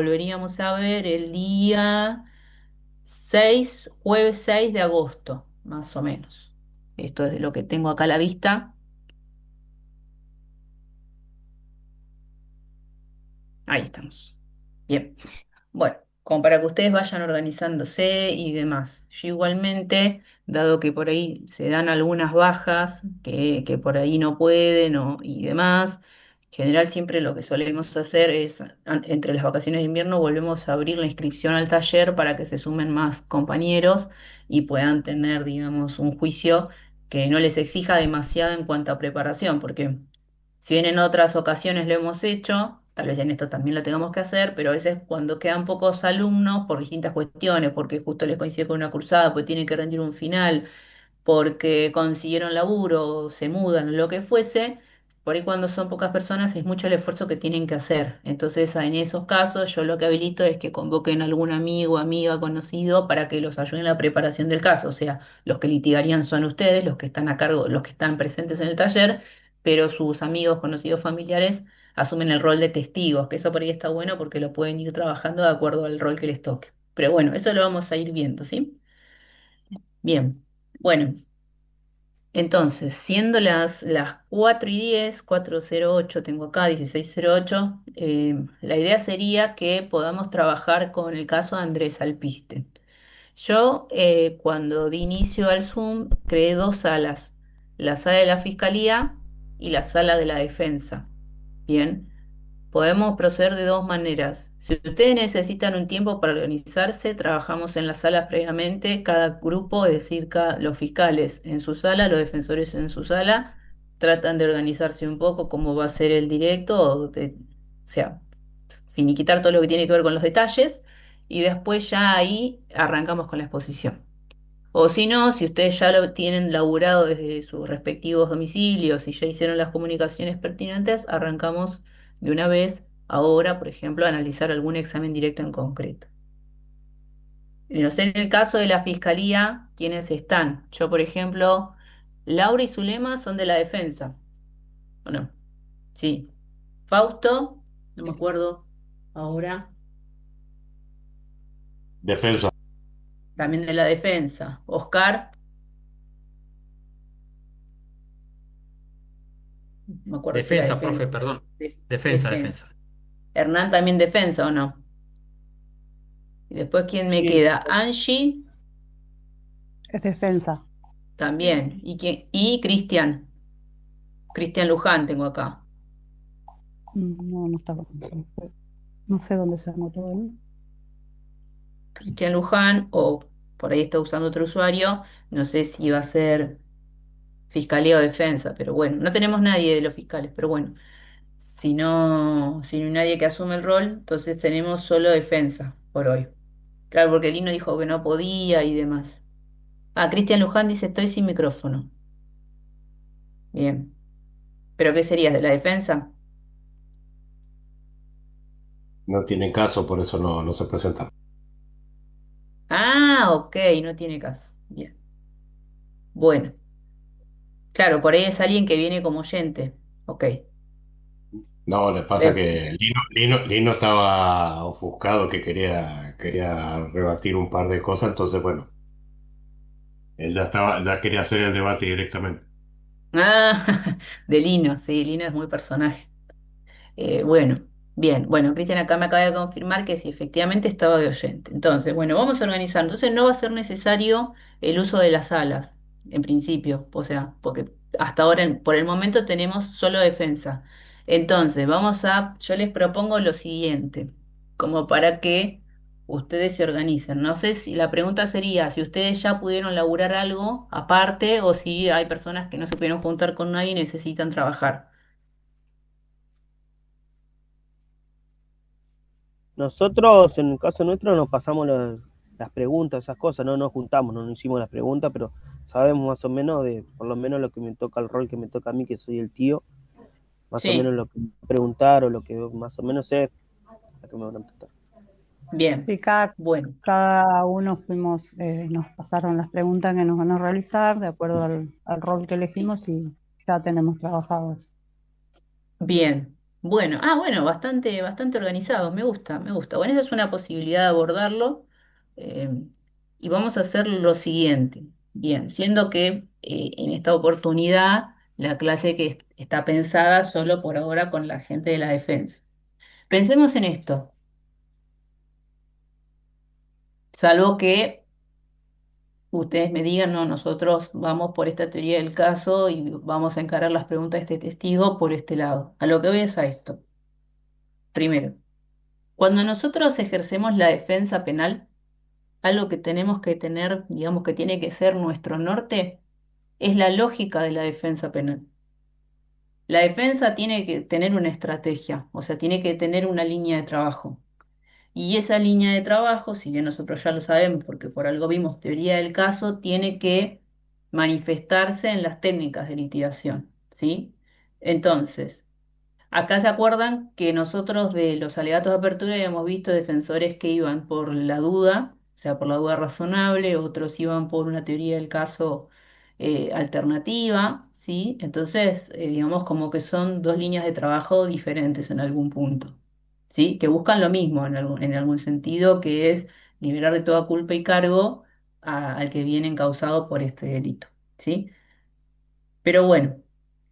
volveríamos a ver el día 6, jueves 6 de agosto, más o menos. Esto es de lo que tengo acá a la vista. Ahí estamos. Bien. Bueno, como para que ustedes vayan organizándose y demás. Yo igualmente, dado que por ahí se dan algunas bajas, que por ahí no pueden y demás, en general siempre lo que solemos hacer es, entre las vacaciones de invierno, volvemos a abrir la inscripción al taller para que se sumen más compañeros y puedan tener, digamos, un juicio que no les exija demasiado en cuanto a preparación, porque si bien en otras ocasiones lo hemos hecho, tal vez en esto también lo tengamos que hacer, pero a veces cuando quedan pocos alumnos por distintas cuestiones, porque justo les coincide con una cursada, pues tienen que rendir un final, porque consiguieron laburo, se mudan, o lo que fuese, por ahí cuando son pocas personas es mucho el esfuerzo que tienen que hacer. Entonces, en esos casos, yo lo que habilito es que convoquen a algún amigo, amiga, conocido para que los ayude en la preparación del caso. O sea, los que litigarían son ustedes, los que están a cargo, los que están presentes en el taller, pero sus amigos, conocidos, familiares asumen el rol de testigos, que eso por ahí está bueno porque lo pueden ir trabajando de acuerdo al rol que les toque. Pero bueno, eso lo vamos a ir viendo, ¿sí? Bien. Bueno, entonces, siendo las 4:10, 4:08 tengo acá, 16:08, la idea sería que podamos trabajar con el caso de Andrés Alpiste. Yo, cuando di inicio al Zoom, creé dos salas, la sala de la Fiscalía y la sala de la Defensa. Bien. Podemos proceder de dos maneras. Si ustedes necesitan un tiempo para organizarse, trabajamos en las salas previamente, cada grupo, es decir, los fiscales en su sala, los defensores en su sala, tratan de organizarse un poco cómo va a ser el directo, o sea, finiquitar todo lo que tiene que ver con los detalles, y después ya ahí arrancamos con la exposición. O si no, si ustedes ya lo tienen laburado desde sus respectivos domicilios y ya hicieron las comunicaciones pertinentes, arrancamos de una vez ahora, por ejemplo, a analizar algún examen directo en concreto. No sé, en el caso de la fiscalía, ¿quiénes están? Yo, por ejemplo, Laura y Zulema son de la defensa, ¿o no? Sí. Fausto, no me acuerdo ahora, Defensa. también de la defensa. Oscar, no me acuerdo si era Defensa, profe, defensa. perdón. Defensa, Defensa. defensa. Hernán también defensa, ¿o no? Y después, ¿quién me Sí, queda? Angie es defensa. también. Y Cristian. Cristian Luján tengo acá. No, no estaba. No sé dónde se anotó él. Cristian Luján, o por ahí está usando otro usuario. No sé si va a ser fiscalía o defensa, pero bueno, no tenemos nadie de los fiscales, pero bueno, si no hay nadie que asume el rol, entonces tenemos solo defensa por hoy. Claro, porque Lino dijo que no podía y demás. Ah, Cristian Luján dice estoy sin micrófono. Bien. ¿Pero qué sería? ¿De la defensa? No tienen caso, por eso no se presentan. Ah, ok, no tiene caso. Bien. Bueno, claro, por ahí es alguien que viene como oyente. Ok. No, le pasa Def- que Lino estaba ofuscado que quería rebatir un par de cosas, entonces bueno, él ya quería hacer el debate directamente. Ah, de Lino, sí, Lino es muy personaje. Bueno, bien, bueno, Cristian acá me acaba de confirmar que sí, efectivamente estaba de oyente. Entonces, bueno, vamos a organizar. Entonces no va a ser necesario el uso de las salas, en principio, o sea, porque hasta ahora, por el momento, tenemos solo defensa. Entonces, yo les propongo lo siguiente, como para que ustedes se organicen. No sé si la pregunta sería si ustedes ya pudieron laburar algo aparte o si hay personas que no se pudieron juntar con nadie y necesitan trabajar. Nosotros, en el caso nuestro, nos pasamos las preguntas, esas cosas, no nos juntamos, no nos hicimos las preguntas, pero sabemos más o menos por lo menos lo que me toca, el rol que me toca a mí, que soy el tío, más o menos Sí, lo que me van a preguntar o lo que más o menos sé, lo que me van a preguntar. bien. Y cada, Bueno, cada uno fuimos, nos pasaron las preguntas que nos van a realizar de acuerdo al rol que elegimos y ya tenemos trabajado. bien. Bueno, bueno, bastante, bastante organizado, me gusta, me gusta. Bueno, esa es una posibilidad de abordarlo. eh, y vamos a hacer lo siguiente. Bien, siendo que en esta oportunidad la clase que está pensada solo por ahora con la gente de la defensa. Pensemos en esto, salvo que ustedes me digan, no, nosotros vamos por esta teoría del caso y vamos a encarar las preguntas de este testigo por este lado. A lo que voy es a esto. Primero, cuando nosotros ejercemos la defensa penal, algo que tenemos que tener, digamos que tiene que ser nuestro norte, es la lógica de la defensa penal. La defensa tiene que tener una estrategia, o sea, tiene que tener una línea de trabajo. Y esa línea de trabajo, si bien nosotros ya lo sabemos porque por algo vimos teoría del caso, tiene que manifestarse en las técnicas de litigación, ¿sí? Entonces, acá se acuerdan que nosotros de los alegatos de apertura habíamos visto defensores que iban por la duda, o sea, por la duda razonable, otros iban por una teoría del caso alternativa, ¿sí? Entonces, digamos como que son dos líneas de trabajo diferentes en algún punto, ¿sí? Que buscan lo mismo en algún sentido, que es liberar de toda culpa y cargo al que viene encausado por este delito, ¿sí? Pero bueno.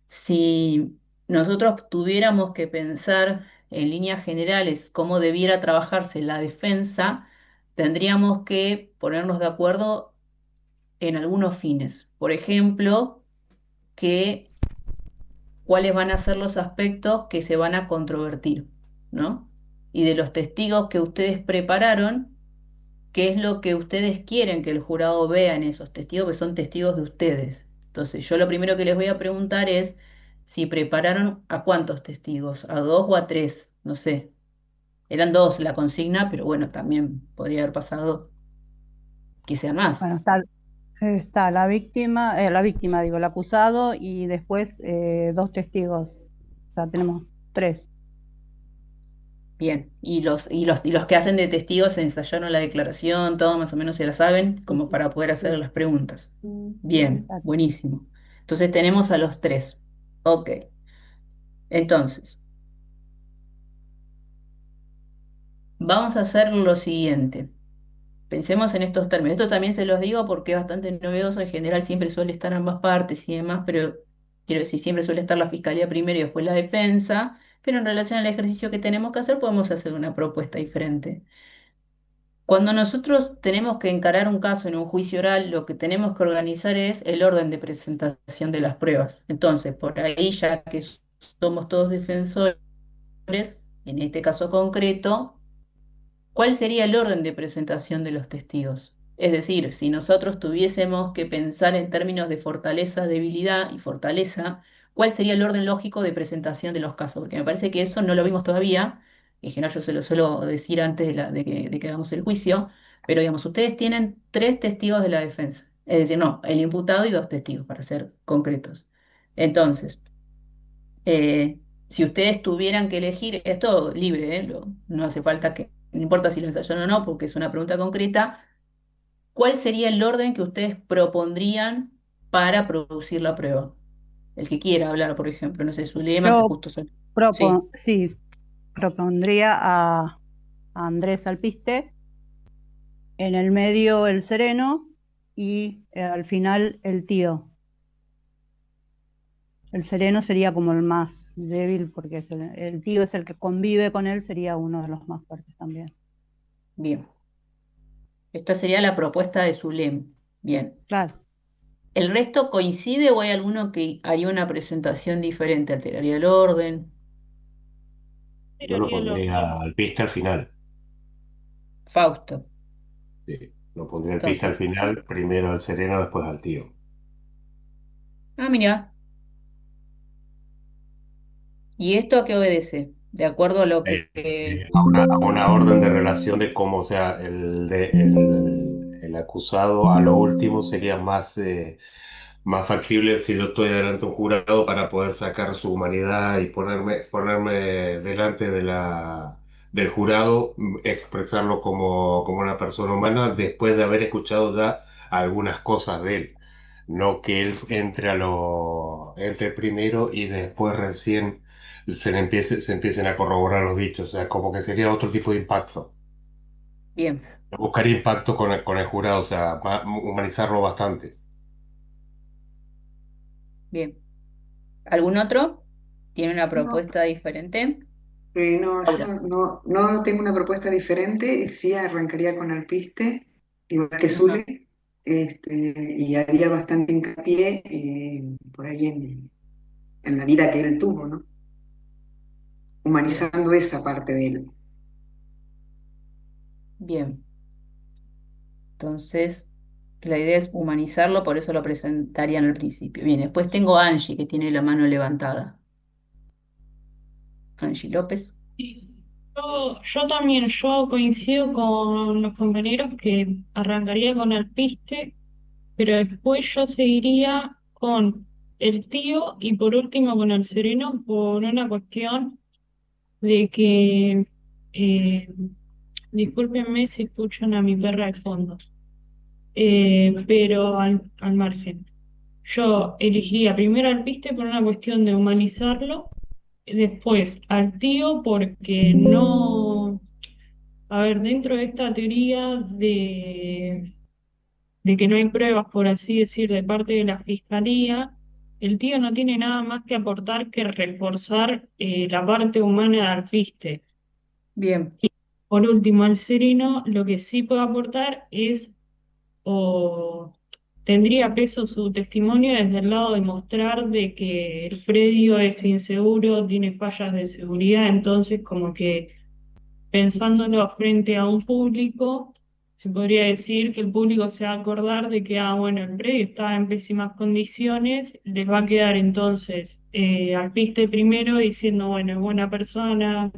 Si nosotros tuviéramos que pensar en líneas generales cómo debiera trabajarse la defensa, tendríamos que ponernos de acuerdo en algunos fines. Por ejemplo, que cuáles van a ser los aspectos que se van a controvertir, ¿no? Y de los testigos que ustedes prepararon, qué es lo que ustedes quieren que el jurado vea en esos testigos, que son testigos de ustedes. Entonces, yo lo primero que les voy a preguntar es si prepararon a cuántos testigos, a dos o a tres, no sé. Eran dos la consigna, pero bueno, también podría haber pasado que sean más. Bueno, está la víctima, digo, el acusado y después dos testigos. O sea, tenemos tres. Bien, y los que hacen de testigos ensayaron la declaración, todo más o menos se la saben, Sí, como para poder hacer sí, las preguntas. Bien, exacto. buenísimo. Entonces tenemos a los tres. Ok, entonces. Vamos a hacer lo siguiente. Pensemos en estos términos. Esto también se los digo porque es bastante novedoso. En general siempre suele estar ambas partes y demás, pero quiero decir, siempre suele estar la fiscalía primero y después la defensa. Pero en relación al ejercicio que tenemos que hacer, podemos hacer una propuesta diferente. Cuando nosotros tenemos que encarar un caso en un juicio oral, lo que tenemos que organizar es el orden de presentación de las pruebas. Entonces, por ahí, ya que somos todos defensores, en este caso concreto, ¿cuál sería el orden de presentación de los testigos? Es decir, si nosotros tuviésemos que pensar en términos de fortaleza, debilidad y fortaleza, ¿cuál sería el orden lógico de presentación de los casos? Porque me parece que eso no lo vimos todavía. En general yo se lo suelo decir antes de que hagamos el juicio, pero digamos, ustedes tienen tres testigos de la defensa. Es decir, no, el imputado y dos testigos, para ser concretos. Entonces, si ustedes tuvieran que elegir, esto libre, no hace falta que, no importa si lo ensayan o no, porque es una pregunta concreta, ¿cuál sería el orden que ustedes propondrían para producir la prueba? El que quiera hablar, por ejemplo, no sé, su lema, que Yo justo son. Sí, sí, propondría a Andrés Alpiste, en el medio el sereno y al final el tío. El sereno sería como el más débil porque el tío es el que convive con él, sería uno de los más fuertes también. bien. Esta sería la propuesta de su lema. Bien. Claro. ¿El resto coincide o hay alguno que haría una presentación diferente? ¿Alteraría el orden? Yo lo Tiraría el pondría orden. al pista al final. Fausto. Sí, lo pondría al pista al Entonces, final, primero al sereno, después al tío. mira, ¿y esto a qué obedece? De acuerdo a lo A una orden de relación de cómo, o sea, el acusado a lo último sería más factible si yo estoy delante de un jurado para poder sacar su humanidad y ponerme delante del jurado, expresarlo como una persona humana después de haber escuchado ya algunas cosas de él. No que él entre primero y después recién se empiecen a corroborar los dichos. O sea, como que sería otro tipo de impacto. Bien, Buscar impacto con el jurado, o sea, humanizarlo bastante. bien. ¿Algún otro? ¿Tiene una No, propuesta diferente? no, yo Laura. no tengo una propuesta diferente, sí arrancaría con Alpiste, igual que Ajá, Zule, y haría bastante hincapié por ahí en la vida que él tuvo, ¿no? bien, Humanizando esa parte de él. bien. Entonces, la idea es humanizarlo, por eso lo presentarían al principio. Bien, después tengo a Angie, que tiene la mano levantada. Angie López. Sí. Yo también, yo coincido con los compañeros que arrancaría con el piste, pero después yo seguiría con el tío y por último con el sereno por una cuestión de que, eh, discúlpenme si escuchan a mi perra de fondo, pero al margen. Yo elegiría primero al piste por una cuestión de humanizarlo, después al tío porque no. A ver, dentro de esta teoría de que no hay pruebas, por así decir, de parte de la fiscalía, el tío no tiene nada más que aportar que reforzar la parte humana de Alpiste. Bien, Por último, el sereno lo que sí puede aportar es, o tendría peso su testimonio desde el lado de mostrar de que el predio es inseguro, tiene fallas de seguridad, entonces como que pensándolo frente a un público, se podría decir que el público se va a acordar de que, bueno, el predio está en pésimas condiciones, les va a quedar entonces al piste primero diciendo, bueno, es buena persona,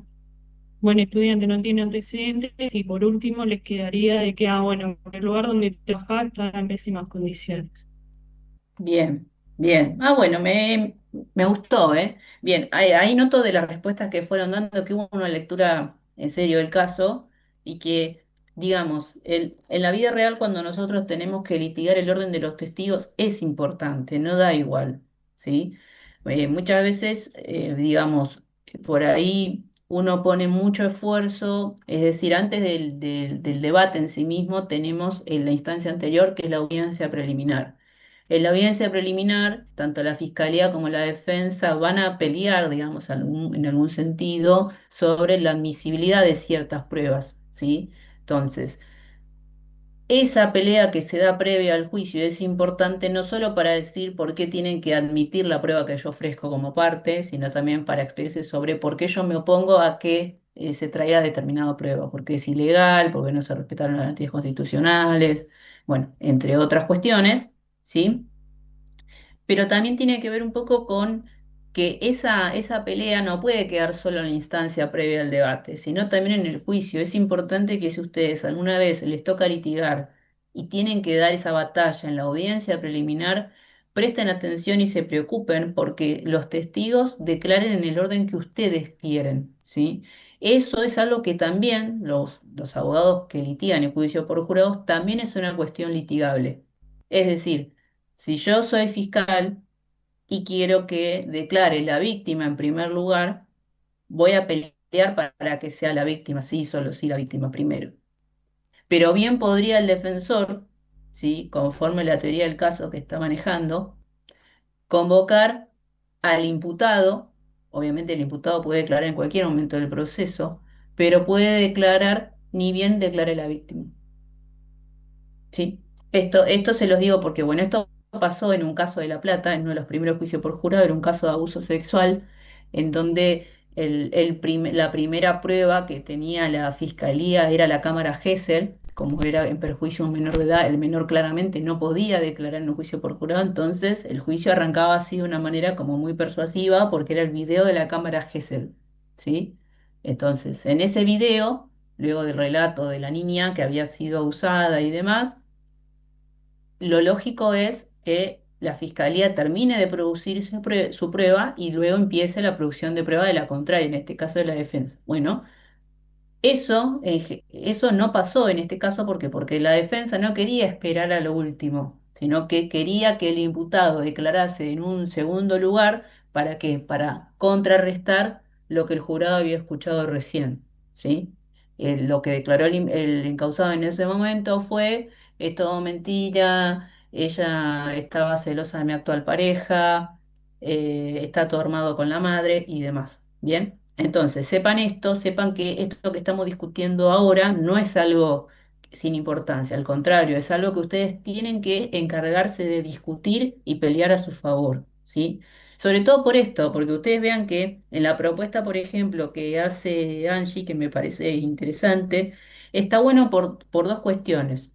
buen estudiante, no tiene antecedentes, y por último les quedaría de que, bueno, el lugar donde trabajaba está en pésimas condiciones. bien, bien. Ah, bueno, me gustó, ¿eh? Bien, ahí noto de las respuestas que fueron dando que hubo una lectura en serio del caso y que, digamos, en la vida real cuando nosotros tenemos que litigar el orden de los testigos es importante, no da igual, ¿sí? Muchas veces, digamos, por ahí uno pone mucho esfuerzo, es decir, antes del debate en sí mismo tenemos en la instancia anterior que es la audiencia preliminar. En la audiencia preliminar, tanto la fiscalía como la defensa van a pelear, digamos, en algún sentido, sobre la admisibilidad de ciertas pruebas, ¿sí? Entonces, esa pelea que se da previa al juicio es importante no solo para decir por qué tienen que admitir la prueba que yo ofrezco como parte, sino también para expresarse sobre por qué yo me opongo a que se traiga determinada prueba, porque es ilegal, porque no se respetaron las garantías constitucionales, bueno, entre otras cuestiones, ¿sí? Pero también tiene que ver un poco con que esa pelea no puede quedar solo en la instancia previa al debate, sino también en el juicio. Es importante que si ustedes alguna vez les toca litigar y tienen que dar esa batalla en la audiencia preliminar, presten atención y se preocupen porque los testigos declaren en el orden que ustedes quieren, ¿sí? Eso es algo que también los abogados que litigan en juicio por jurados también es una cuestión litigable. Es decir, si yo soy fiscal y quiero que declare la víctima en primer lugar, voy a pelear para que sea la víctima, sí, solo sí la víctima primero. Pero bien podría el defensor, ¿sí? Conforme la teoría del caso que está manejando, convocar al imputado, obviamente el imputado puede declarar en cualquier momento del proceso, pero puede declarar ni bien declare la víctima. Sí, esto se los digo porque, bueno, esto pasó en un caso de La Plata, en uno de los primeros juicios por jurado, era un caso de abuso sexual, en donde la primera prueba que tenía la fiscalía era la cámara Gesell, como era en perjuicio de un menor de edad, el menor claramente no podía declarar en un juicio por jurado, entonces el juicio arrancaba así de una manera como muy persuasiva, porque era el video de la cámara Gesell, ¿sí? Entonces, en ese video, luego del relato de la niña que había sido abusada y demás, lo lógico es que la fiscalía termine de producir su prueba y luego empiece la producción de prueba de la contraria, en este caso de la defensa. Bueno, eso no pasó en este caso porque la defensa no quería esperar a lo último, sino que quería que el imputado declarase en un segundo lugar. ¿Para qué? Para contrarrestar lo que el jurado había escuchado recién, ¿sí? Lo que declaró el encausado en ese momento fue, es todo mentira, ella estaba celosa de mi actual pareja, está todo armado con la madre y demás, ¿bien? Entonces, sepan esto, sepan que esto que estamos discutiendo ahora no es algo sin importancia, al contrario, es algo que ustedes tienen que encargarse de discutir y pelear a su favor, ¿sí? Sobre todo por esto, porque ustedes vean que en la propuesta, por ejemplo, que hace Angie, que me parece interesante, está bueno por dos cuestiones.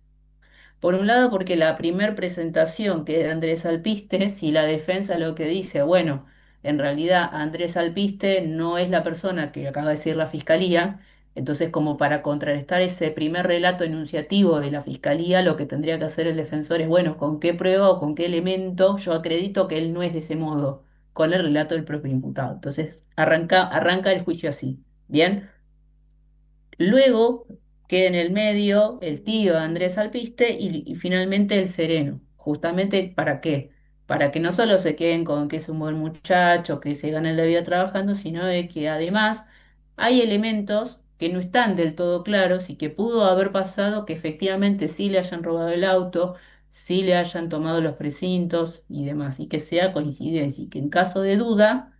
Por un lado, porque la primer presentación que es de Andrés Alpiste, si la defensa lo que dice, bueno, en realidad Andrés Alpiste no es la persona que acaba de decir la fiscalía, entonces como para contrarrestar ese primer relato enunciativo de la fiscalía, lo que tendría que hacer el defensor es, bueno, ¿con qué prueba o con qué elemento yo acredito que él no es de ese modo? Con el relato del propio imputado. Entonces arranca el juicio así. ¿Bien? Luego queda en el medio el tío de Andrés Alpiste y finalmente el sereno. Justamente ¿para qué? Para que no solo se queden con que es un buen muchacho, que se gana la vida trabajando, sino de que además hay elementos que no están del todo claros y que pudo haber pasado que efectivamente sí le hayan robado el auto, sí le hayan tomado los precintos y demás, y que sea coincidencia y que en caso de duda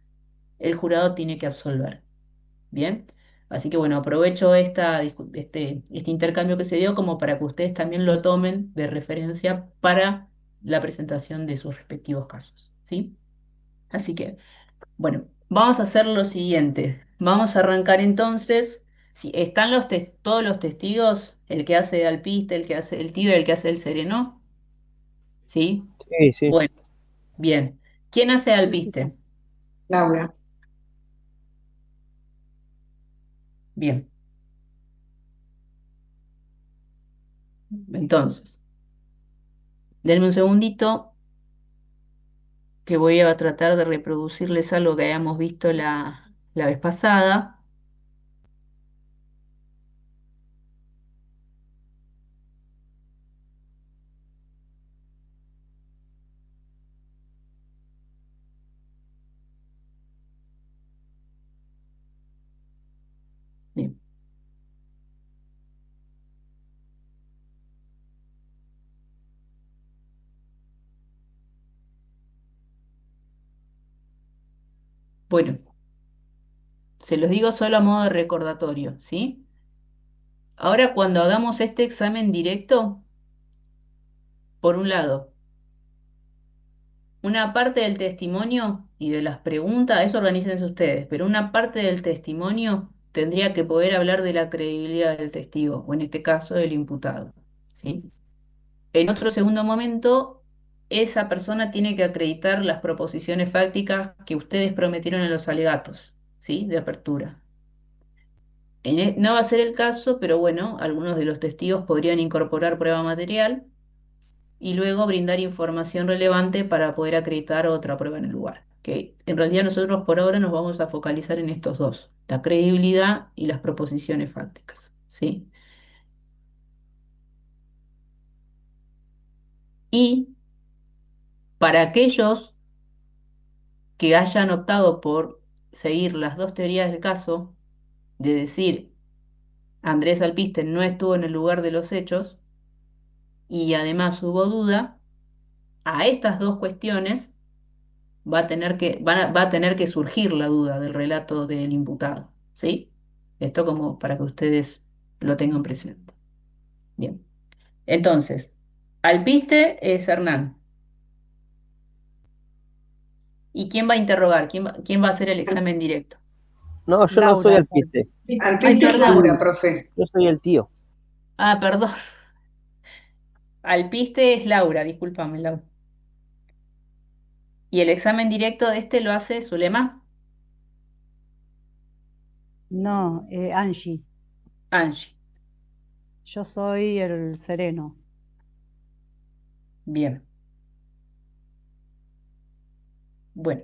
el jurado tiene que absolver. Bien, así que bueno, aprovecho este intercambio que se dio como para que ustedes también lo tomen de referencia para la presentación de sus respectivos casos, ¿sí? Así que, bueno, vamos a hacer lo siguiente. Vamos a arrancar entonces. Si están todos los testigos, el que hace de alpiste, el que hace el tío y el que hace el sereno, ¿sí? Sí, sí. Bueno, bien. ¿Quién hace de Sí, sí, está. alpiste? Laura. Bien, entonces, denme un segundito que voy a tratar de reproducirles algo que habíamos visto la vez pasada. Bien. Bueno, se los digo solo a modo de recordatorio, ¿sí? Ahora cuando hagamos este examen directo, por un lado, una parte del testimonio y de las preguntas, eso organícense ustedes, pero una parte del testimonio tendría que poder hablar de la credibilidad del testigo, o en este caso del imputado, ¿sí? En otro segundo momento, esa persona tiene que acreditar las proposiciones fácticas que ustedes prometieron en los alegatos, ¿sí? De apertura. No va a ser el caso, pero bueno, algunos de los testigos podrían incorporar prueba material y luego brindar información relevante para poder acreditar otra prueba en el lugar. Que en realidad nosotros por ahora nos vamos a focalizar en estos dos, la credibilidad y las proposiciones fácticas, ¿sí? Y para aquellos que hayan optado por seguir las dos teorías del caso, de decir Andrés Alpiste no estuvo en el lugar de los hechos y además hubo duda, a estas dos cuestiones va a tener que surgir la duda del relato del imputado, ¿sí? Esto como para que ustedes lo tengan presente. Bien. Entonces, Alpiste es Hernán. ¿Y quién va a interrogar? ¿Quién va a hacer el examen directo? No, yo no soy Laura. alpiste. Ay, Alpiste es perdón. Laura, profe. Yo soy el tío. Ah, perdón. Alpiste es Laura, discúlpame, Laura. Y el examen directo de este lo hace Zulema, No, Angie, Angie. yo soy el sereno. Bien. Bueno,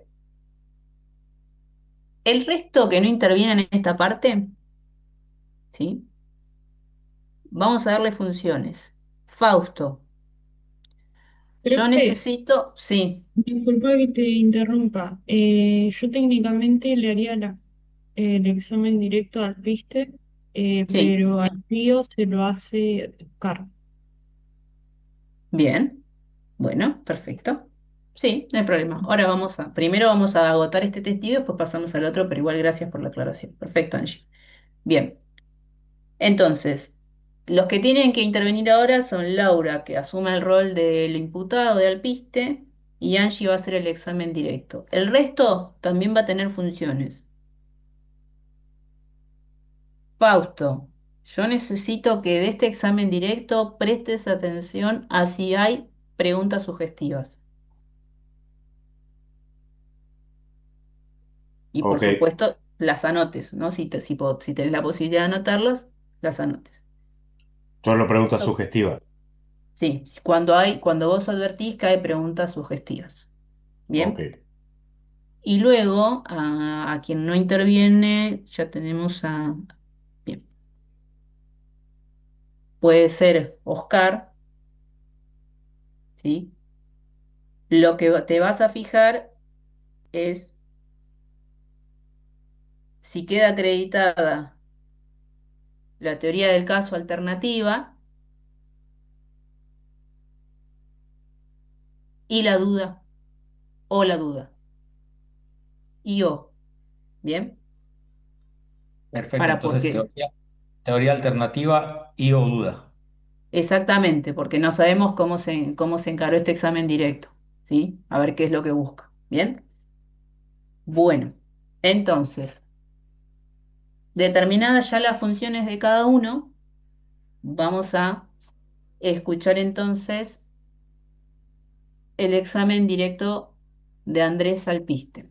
el resto que no interviene en esta parte, ¿sí? Vamos a darle funciones. Fausto, yo Profe, necesito, sí, disculpa que te interrumpa. Yo técnicamente le haría el examen directo al PISTE, Sí, pero al tío se lo hace Oscar. bien. Bueno, perfecto. Sí, no hay problema. Ahora primero vamos a agotar este testigo y después pasamos al otro, pero igual gracias por la aclaración. Perfecto, Angie. Bien, entonces, los que tienen que intervenir ahora son Laura, que asume el rol del imputado de alpiste, y Angie va a hacer el examen directo. El resto también va a tener funciones. Fausto, yo necesito que de este examen directo prestes atención a si hay preguntas sugestivas. Y por Ok, supuesto, las anotes, ¿no? Si tenés la posibilidad de anotarlas, las anotes. solo preguntas Eso, sugestivas. sí, cuando vos advertís que hay preguntas sugestivas. Ok, Bien. Y luego, a quien no interviene, ya tenemos a. Bien. Puede ser Oscar, ¿sí? Lo que te vas a fijar es si queda acreditada la teoría del caso alternativa y la duda, o la duda. Y o, ¿bien? Perfecto, Para entonces porque. teoría alternativa y o duda. Exactamente, porque no sabemos cómo se encaró este examen directo, ¿sí? A ver qué es lo que busca. ¿Bien? Bueno, entonces, determinadas ya las funciones de cada uno, vamos a escuchar entonces el examen directo de Andrés Alpiste.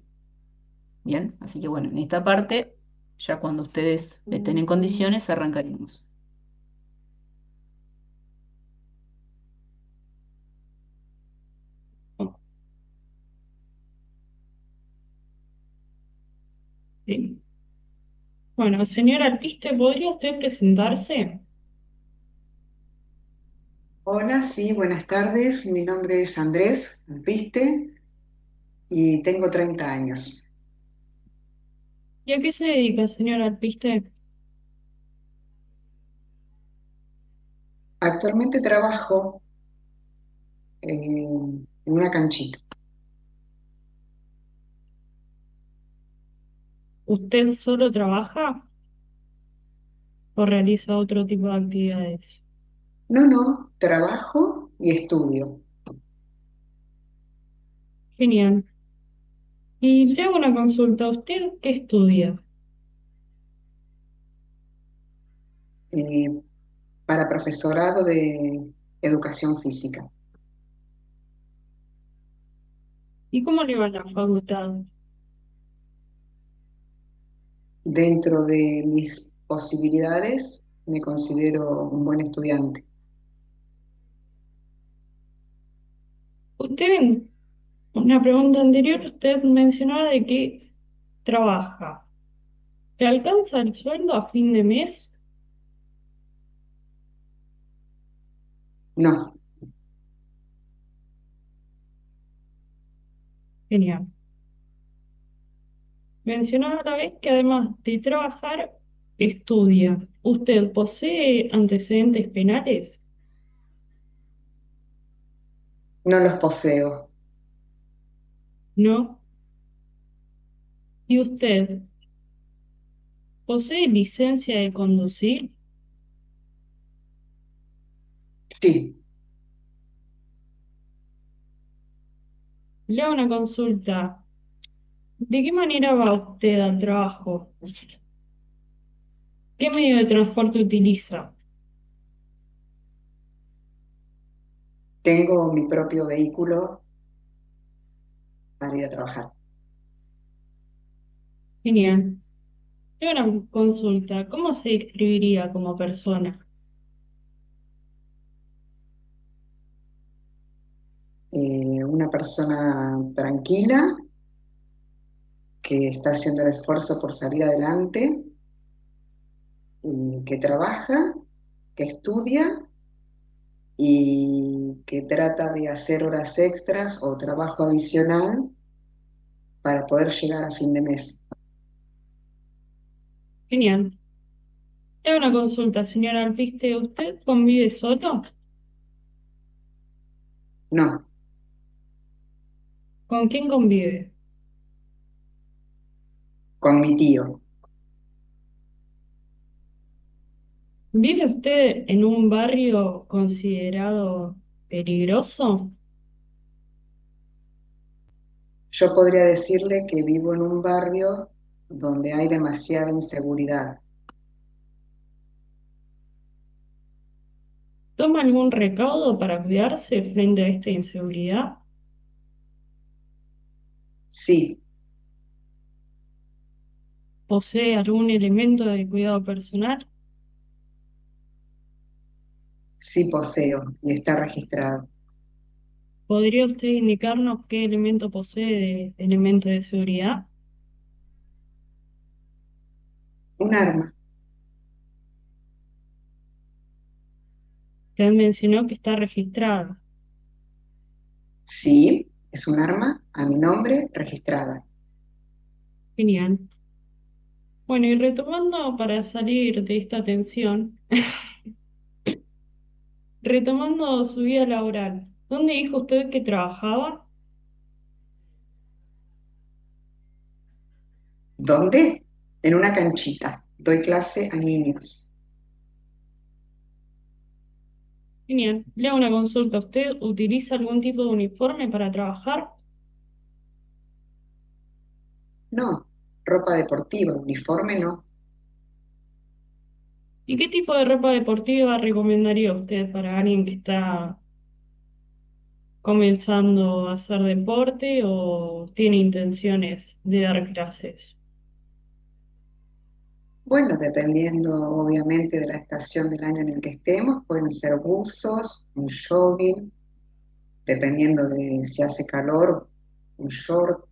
¿Bien? Así que bueno, en esta parte, ya cuando ustedes estén en condiciones, arrancaremos. ¿Sí? Bueno, señora Alpiste, ¿podría usted presentarse? Hola, sí, buenas tardes. Mi nombre es Andrés Alpiste y tengo 30 años. ¿Y a qué se dedica, señora Alpiste? Actualmente trabajo en una canchita. ¿Usted solo trabaja o realiza otro tipo de actividades? No, no, trabajo y estudio. Genial. Y le hago una consulta. ¿Usted qué estudia? eh, para profesorado de educación física. ¿Y cómo le va en la facultad? Dentro de mis posibilidades, me considero un buen estudiante. Usted, en una pregunta anterior, usted mencionaba de que trabaja. ¿Te alcanza el sueldo a fin de mes? No, Genial. Mencionaba a la vez que además de trabajar, estudia. ¿Usted posee antecedentes penales? no los poseo. No. ¿Y usted posee licencia de conducir? Sí, Le hago una consulta. ¿De qué manera va usted al trabajo? ¿Qué medio de transporte utiliza? tengo mi propio vehículo para ir a trabajar. Genial. Le hago una consulta. ¿Cómo se describiría como persona? Una persona tranquila que está haciendo el esfuerzo por salir adelante, que trabaja, que estudia y que trata de hacer horas extras o trabajo adicional para poder llegar a fin de mes. Genial. Tengo una consulta, señora Alpiste. ¿Usted convive solo? No, ¿Con quién convive? con mi tío. ¿Vive usted en un barrio considerado peligroso? Yo podría decirle que vivo en un barrio donde hay demasiada inseguridad. ¿Toma algún recaudo para cuidarse frente a esta inseguridad? Sí, ¿Posee algún elemento de cuidado personal? sí poseo y está registrado. ¿Podría usted indicarnos qué elemento posee de elemento de seguridad? Un arma. Usted mencionó que está registrado. Sí, es un arma a mi nombre registrada. Genial. Bueno, y retomando para salir de esta tensión, retomando su vida laboral, ¿dónde dijo usted que trabajaba? ¿Dónde? En una canchita. Doy clase a niños. Genial. Le hago una consulta. ¿Usted utiliza algún tipo de uniforme para trabajar? No, ropa deportiva, uniforme no. ¿Y qué tipo de ropa deportiva recomendaría usted para alguien que está comenzando a hacer deporte o tiene intenciones de dar clases? Bueno, dependiendo obviamente de la estación del año en el que estemos, pueden ser buzos, un jogging, dependiendo de si hace calor, un short.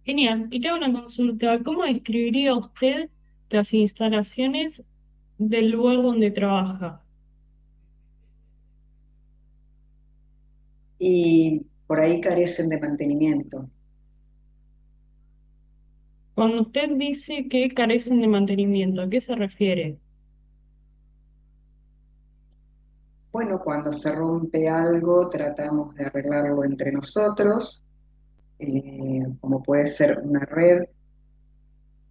Genial. Y tengo una consulta. ¿Cómo describiría usted las instalaciones del lugar donde trabaja? Y por ahí carecen de mantenimiento. Cuando usted dice que carecen de mantenimiento, ¿a qué se refiere? Bueno, cuando se rompe algo, tratamos de arreglarlo entre nosotros, como puede ser una red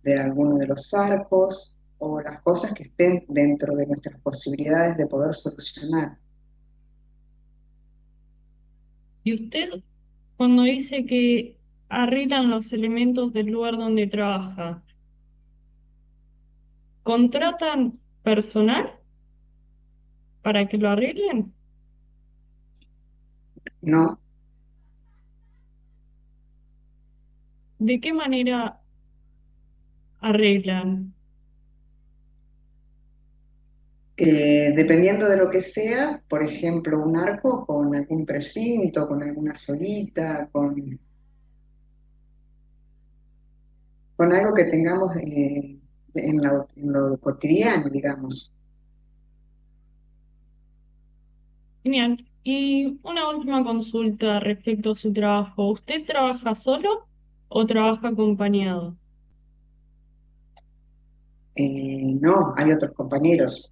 de alguno de los arcos o las cosas que estén dentro de nuestras posibilidades de poder solucionar. Y usted, cuando dice que arreglan los elementos del lugar donde trabaja, ¿contratan personal para que lo arreglen? No, ¿De qué manera arreglan? dependiendo de lo que sea, por ejemplo, un arco con algún precinto, con alguna solita, con algo que tengamos en lo cotidiano, digamos. Genial. Y una última consulta respecto a su trabajo. ¿Usted trabaja solo o trabaja acompañado? No, hay otros compañeros.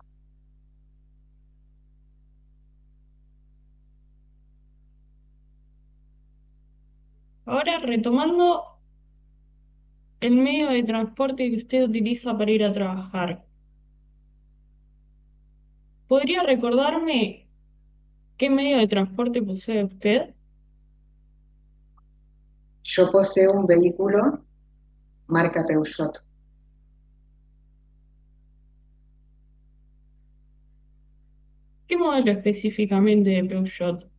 Ahora, retomando el medio de transporte que usted utiliza para ir a trabajar, ¿podría recordarme qué medio de transporte posee usted? Yo poseo un vehículo marca Peugeot ¿Qué modelo específicamente de Peugeot?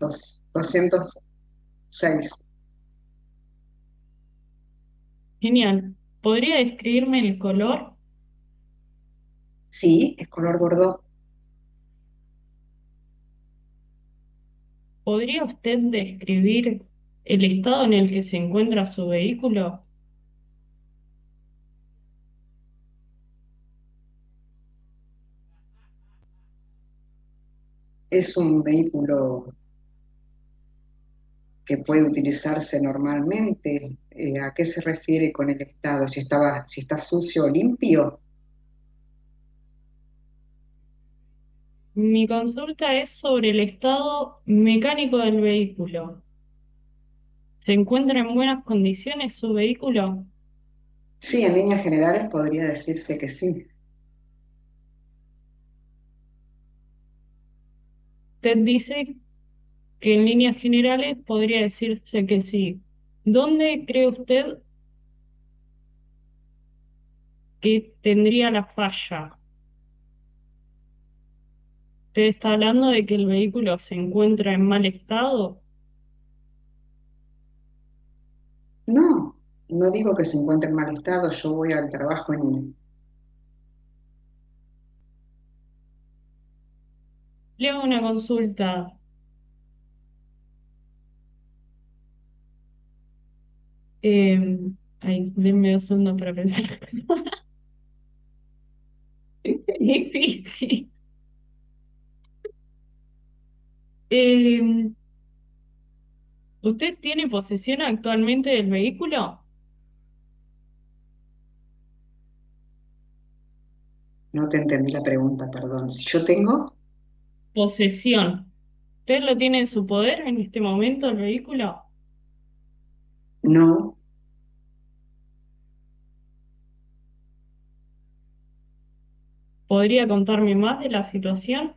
206. Genial. ¿Podría describirme el color? Sí, es color bordeaux. ¿Podría usted describir el estado en el que se encuentra su vehículo? Es un vehículo que puede utilizarse normalmente. ¿A qué se refiere con el estado? Si está sucio o limpio. Mi consulta es sobre el estado mecánico del vehículo. ¿Se encuentra en buenas condiciones su vehículo? Sí, en líneas generales podría decirse que sí. Usted dice que en líneas generales podría decirse que sí. ¿Dónde cree usted que tendría la falla? ¿Usted está hablando de que el vehículo se encuentra en mal estado? No, no digo que se encuentre en mal estado, yo voy al trabajo en... Le hago una consulta. Eh, denme 2 segundos para pensar. Difícil. Eh, ¿Usted tiene posesión actualmente del vehículo? No te entendí la pregunta, perdón. Si yo tengo, Posesión. ¿Usted lo tiene en su poder en este momento el vehículo? no, ¿Podría contarme más de la situación?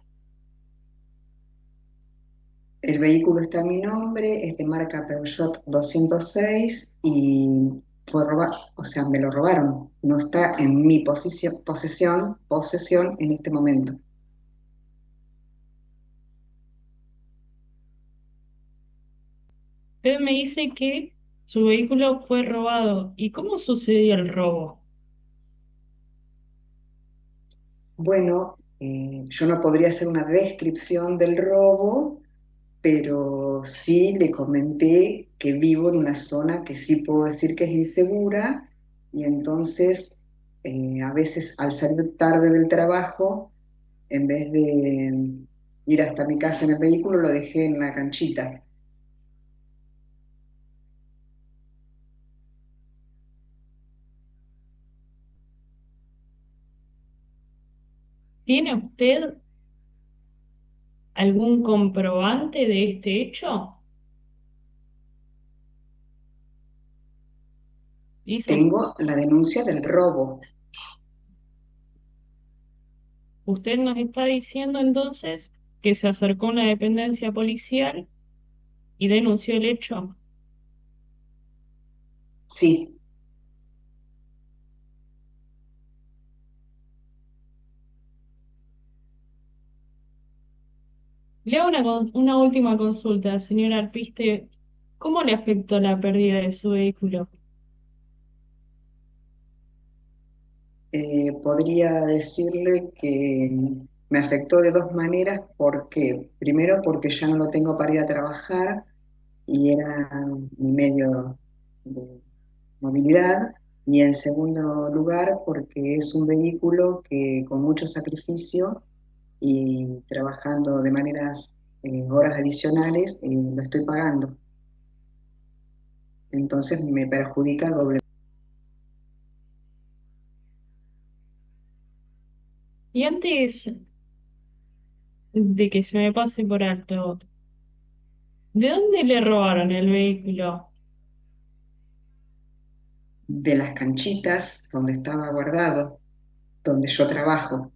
el vehículo está a mi nombre, es de marca Peugeot 206 y fue robado, o sea, me lo robaron. No está en mi posesión en este momento. Usted me dice que su vehículo fue robado. ¿Y cómo sucedió el robo? Bueno, yo no podría hacer una descripción del robo, pero sí le comenté que vivo en una zona que sí puedo decir que es insegura y entonces a veces al salir tarde del trabajo, en vez de ir hasta mi casa en el vehículo, lo dejé en la canchita. ¿Tiene usted algún comprobante de este hecho? ¿Hizo, Tengo la denuncia del robo. usted nos está diciendo entonces que se acercó a una dependencia policial y denunció el hecho? Sí, Le hago una última consulta, señora Arpiste. ¿Cómo le afectó la pérdida de su vehículo? podría decirle que me afectó de dos maneras, porque primero porque ya no lo tengo para ir a trabajar y era mi medio de movilidad, y en segundo lugar porque es un vehículo que con mucho sacrificio y trabajando de maneras, horas adicionales, lo estoy pagando. Entonces me perjudica doble. Y antes de que se me pase por alto, ¿de dónde le robaron el vehículo? De las canchitas donde estaba guardado, donde yo trabajo.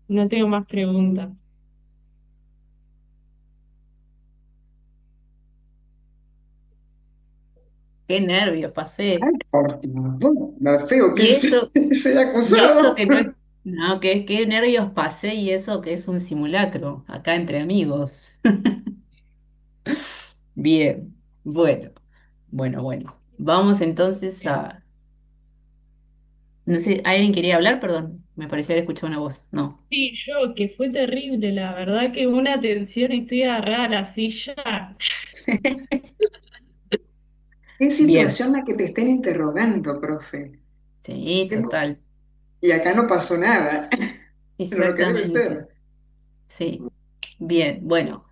No tengo más preguntas. Qué nervios Ay, pasé. por favor, lo feo que Y es eso, ser y eso acusado. que no es, no, qué nervios pasé y eso que es un simulacro, acá entre amigos. Bien, bueno. Vamos entonces a, no sé, ¿alguien quería hablar? Perdón, me parecía haber escuchado una voz. No. Sí, yo, que fue terrible, la verdad que una tensión, estoy agarrada a la silla. ¿Qué Bien, situación la que te estén interrogando, profe? sí, Tengo- total, Y acá no pasó nada, pero lo que debe exactamente. ser. Sí. Bien, bueno,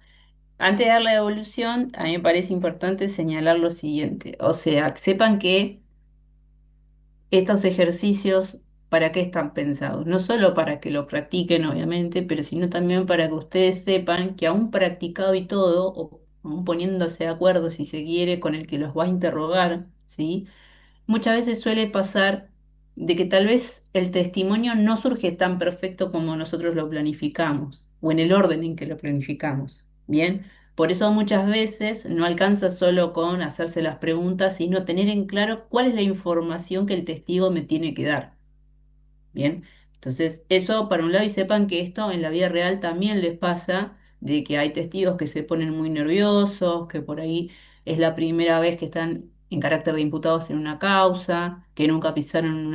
antes de dar la devolución, a mí me parece importante señalar lo siguiente. O sea, sepan que estos ejercicios, ¿para qué están pensados? No solo para que lo practiquen, obviamente, pero sino también para que ustedes sepan que aún practicado y todo, o aún poniéndose de acuerdo, si se quiere, con el que los va a interrogar, ¿sí? Muchas veces suele pasar de que tal vez el testimonio no surge tan perfecto como nosotros lo planificamos o en el orden en que lo planificamos. Bien, por eso muchas veces no alcanza solo con hacerse las preguntas, sino tener en claro cuál es la información que el testigo me tiene que dar. Bien, entonces eso para un lado y sepan que esto en la vida real también les pasa, de que hay testigos que se ponen muy nerviosos, que por ahí es la primera vez que están en carácter de imputados en una causa, que nunca pisaron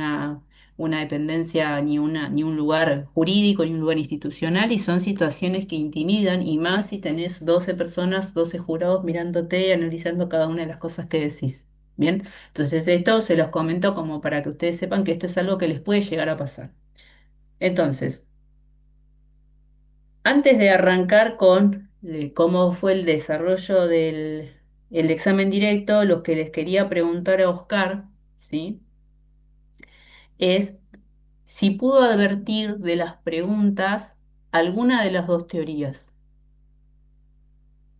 una dependencia ni un lugar jurídico ni un lugar institucional y son situaciones que intimidan y más si tenés 12 personas, 12 jurados mirándote, analizando cada una de las cosas que decís. Bien. Entonces, esto se los comento como para que ustedes sepan que esto es algo que les puede llegar a pasar. Entonces, antes de arrancar con cómo fue el desarrollo del el examen directo, lo que les quería preguntar a Oscar, ¿sí? Es si pudo advertir de las preguntas alguna de las dos teorías.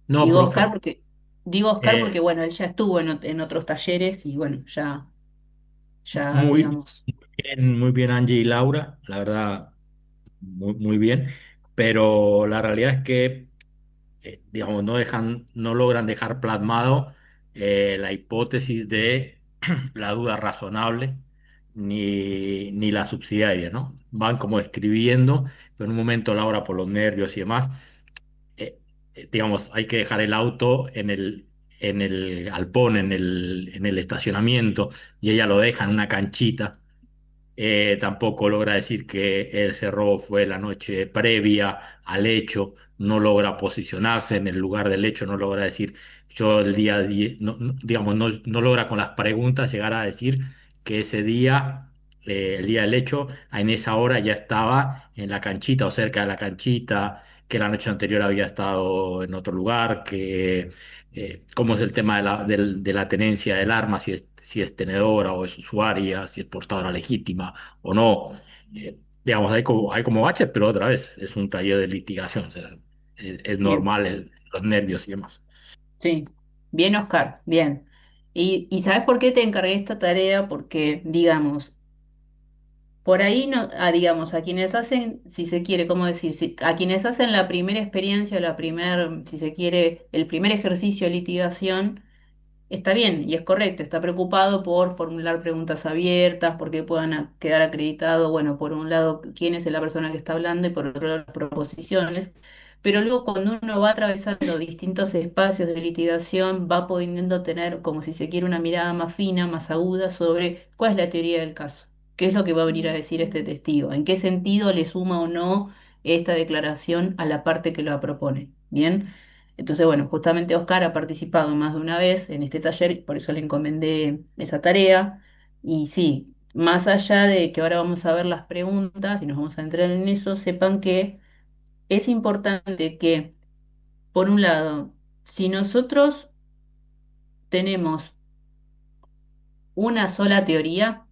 No, Digo profe. Oscar porque, digo Oscar porque Eh, bueno, él ya estuvo en otros talleres y bueno, ya muy digamos, muy bien Angie y Laura, la verdad, muy bien. Pero la realidad es que, digamos, no logran dejar plasmado la hipótesis de la duda razonable ni la subsidiaria, ¿no? Van como escribiendo, pero en un momento Laura por los nervios y demás digamos, hay que dejar el auto en el galpón, en el estacionamiento, y ella lo deja en una canchita. Tampoco logra decir que ese robo fue la noche previa al hecho, no logra posicionarse en el lugar del hecho, no logra decir, yo el día, digamos, no logra con las preguntas llegar a decir que ese día, el día del hecho, en esa hora ya estaba en la canchita o cerca de la canchita, que la noche anterior había estado en otro lugar, que cómo es el tema de la tenencia del arma, si es tenedora o es usuaria, si es portadora legítima o no. Digamos, hay como baches, pero otra vez es un taller de litigación, o sea, es bien. normal los nervios y demás. Sí, bien Oscar, bien. Y ¿sabes por qué te encargué esta tarea? Porque, digamos, por ahí no, digamos, a quienes hacen, si se quiere, ¿cómo decir? A quienes hacen la primera experiencia, la primer, si se quiere, el primer ejercicio de litigación, está bien y es correcto, está preocupado por formular preguntas abiertas, porque puedan quedar acreditado, bueno, por un lado, quién es la persona que está hablando y por otro lado, las proposiciones. Pero luego cuando uno va atravesando distintos espacios de litigación, va pudiendo tener, como si se quiere, una mirada más fina, más aguda sobre cuál es la teoría del caso, qué es lo que va a venir a decir este testigo, en qué sentido le suma o no esta declaración a la parte que lo propone. Bien. Entonces, bueno, justamente Oscar ha participado más de una vez en este taller, por eso le encomendé esa tarea. Y sí, más allá de que ahora vamos a ver las preguntas y nos vamos a entrar en eso, sepan que es importante que, por un lado, si nosotros tenemos una sola teoría,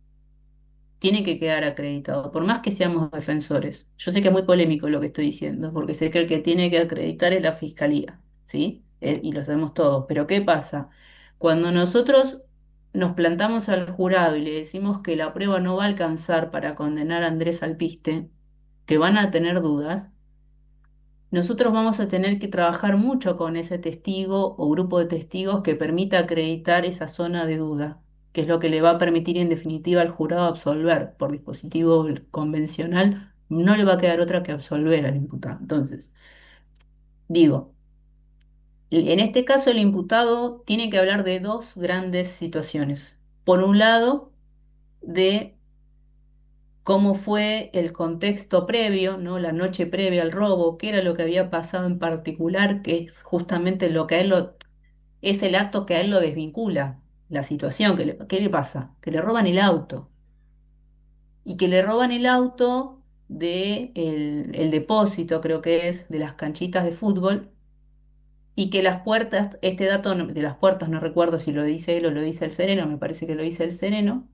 tiene que quedar acreditado, por más que seamos defensores. Yo sé que es muy polémico lo que estoy diciendo, porque sé que el que tiene que acreditar es la fiscalía, ¿sí? Y lo sabemos todos. Pero ¿qué pasa? Cuando nosotros nos plantamos al jurado y le decimos que la prueba no va a alcanzar para condenar a Andrés Alpiste, que van a tener dudas, nosotros vamos a tener que trabajar mucho con ese testigo o grupo de testigos que permita acreditar esa zona de duda, que es lo que le va a permitir en definitiva al jurado absolver. Por dispositivo convencional, no le va a quedar otra que absolver al imputado. Entonces, digo, en este caso el imputado tiene que hablar de dos grandes situaciones. Por un lado, de cómo fue el contexto previo, ¿no? La noche previa al robo, qué era lo que había pasado en particular, que es justamente lo que a él es el acto que a él lo desvincula, la situación, ¿qué le pasa? Que le roban el auto. Y que le roban el auto de el depósito, creo que es, de las canchitas de fútbol, y que las puertas, este dato de las puertas no recuerdo si lo dice él o lo dice el Sereno, me parece que lo dice el Sereno,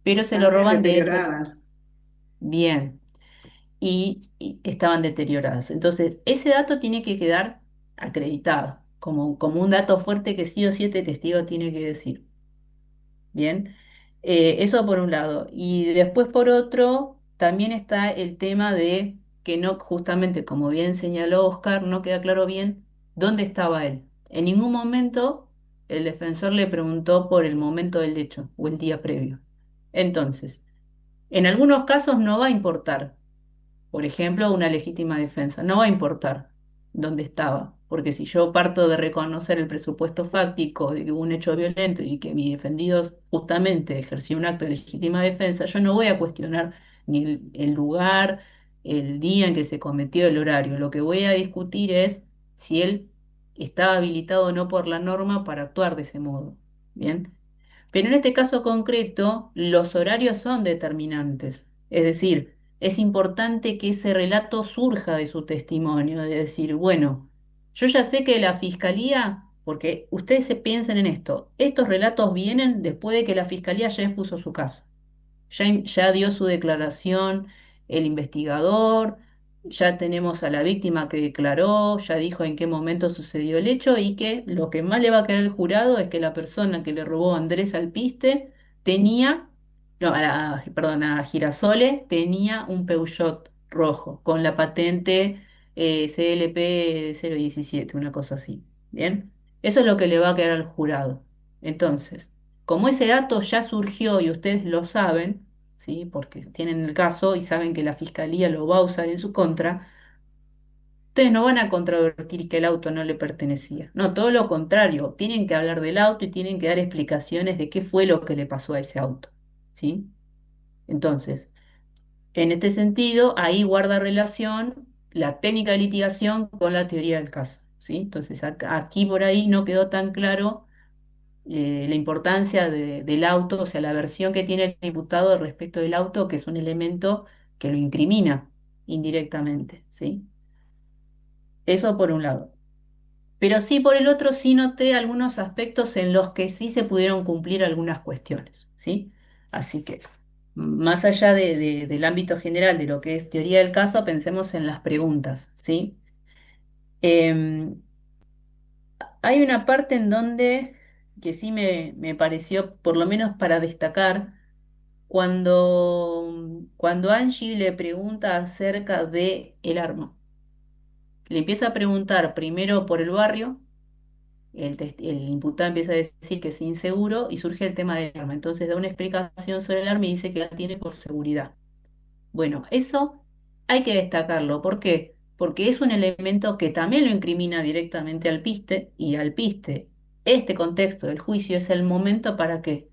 pero se lo Están bien roban de ese deterioradas. bien y estaban deterioradas. Entonces, ese dato tiene que quedar acreditado como un dato fuerte que sí o sí este testigo tiene que decir. Bien. Eso por un lado. Y después por otro, también está el tema de que no, justamente como bien señaló Oscar, no queda claro bien dónde estaba él. En ningún momento el defensor le preguntó por el momento del hecho o el día previo. Entonces, en algunos casos no va a importar, por ejemplo, una legítima defensa. No va a importar dónde estaba, porque si yo parto de reconocer el presupuesto fáctico de que hubo un hecho violento y que mi defendido justamente ejerció un acto de legítima defensa, yo no voy a cuestionar ni el lugar, el día en que se cometió, el horario. Lo que voy a discutir es si él estaba habilitado o no por la norma para actuar de ese modo. Bien. Pero en este caso concreto, los horarios son determinantes. Es decir, es importante que ese relato surja de su testimonio, de decir, bueno, yo ya sé que la fiscalía, porque ustedes se piensen en esto, estos relatos vienen después de que la fiscalía ya expuso su caso. Ya dio su declaración el investigador, ya tenemos a la víctima que declaró, ya dijo en qué momento sucedió el hecho y que lo que más le va a quedar al jurado es que la persona que le robó a Andrés Alpiste tenía, no, perdón, a Girasole tenía un Peugeot rojo con la patente CLP 017, una cosa así. Bien, eso es lo que le va a quedar al jurado. Entonces, como ese dato ya surgió y ustedes lo saben, ¿sí? Porque tienen el caso y saben que la fiscalía lo va a usar en su contra, ustedes no van a controvertir que el auto no le pertenecía. No, todo lo contrario, tienen que hablar del auto y tienen que dar explicaciones de qué fue lo que le pasó a ese auto, ¿sí? Entonces, en este sentido, ahí guarda relación la técnica de litigación con la teoría del caso, ¿sí? Entonces, aquí por ahí no quedó tan claro la importancia del auto, o sea, la versión que tiene el imputado respecto del auto, que es un elemento que lo incrimina indirectamente, ¿sí? Eso por un lado. Pero sí, por el otro, sí noté algunos aspectos en los que sí se pudieron cumplir algunas cuestiones, ¿sí? Así que, más allá del ámbito general de lo que es teoría del caso, pensemos en las preguntas, ¿sí? Em, Hay una parte en donde que sí me pareció, por lo menos para destacar, cuando Angie le pregunta acerca de el arma. Le empieza a preguntar primero por el barrio, el imputado empieza a decir que es inseguro y surge el tema del arma. Entonces da una explicación sobre el arma y dice que la tiene por seguridad. Bueno, eso hay que destacarlo. ¿Por qué? Porque es un elemento que también lo incrimina directamente al piste y al piste. Este contexto del juicio es el momento para qué,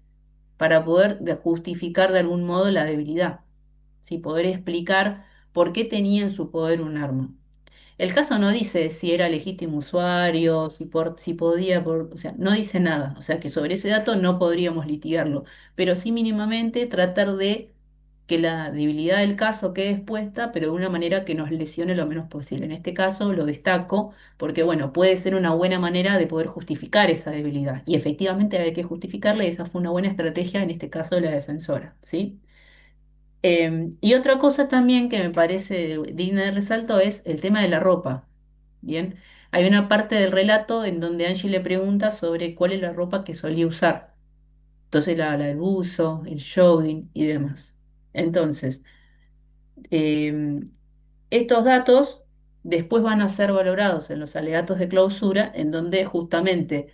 para poder justificar de algún modo la debilidad, ¿sí? Poder explicar por qué tenía en su poder un arma. El caso no dice si era legítimo usuario, si podía, o sea, no dice nada. O sea que sobre ese dato no podríamos litigarlo, pero sí mínimamente tratar de que la debilidad del caso quede expuesta, pero de una manera que nos lesione lo menos posible. En este caso lo destaco porque, bueno, puede ser una buena manera de poder justificar esa debilidad. Y efectivamente hay que justificarla y esa fue una buena estrategia en este caso de la defensora, ¿sí? Y otra cosa también que me parece digna de resalto es el tema de la ropa. Bien, hay una parte del relato en donde Angie le pregunta sobre cuál es la ropa que solía usar. Entonces la habla del buzo, el jogging y demás. Entonces, em, estos datos después van a ser valorados en los alegatos de clausura, en donde justamente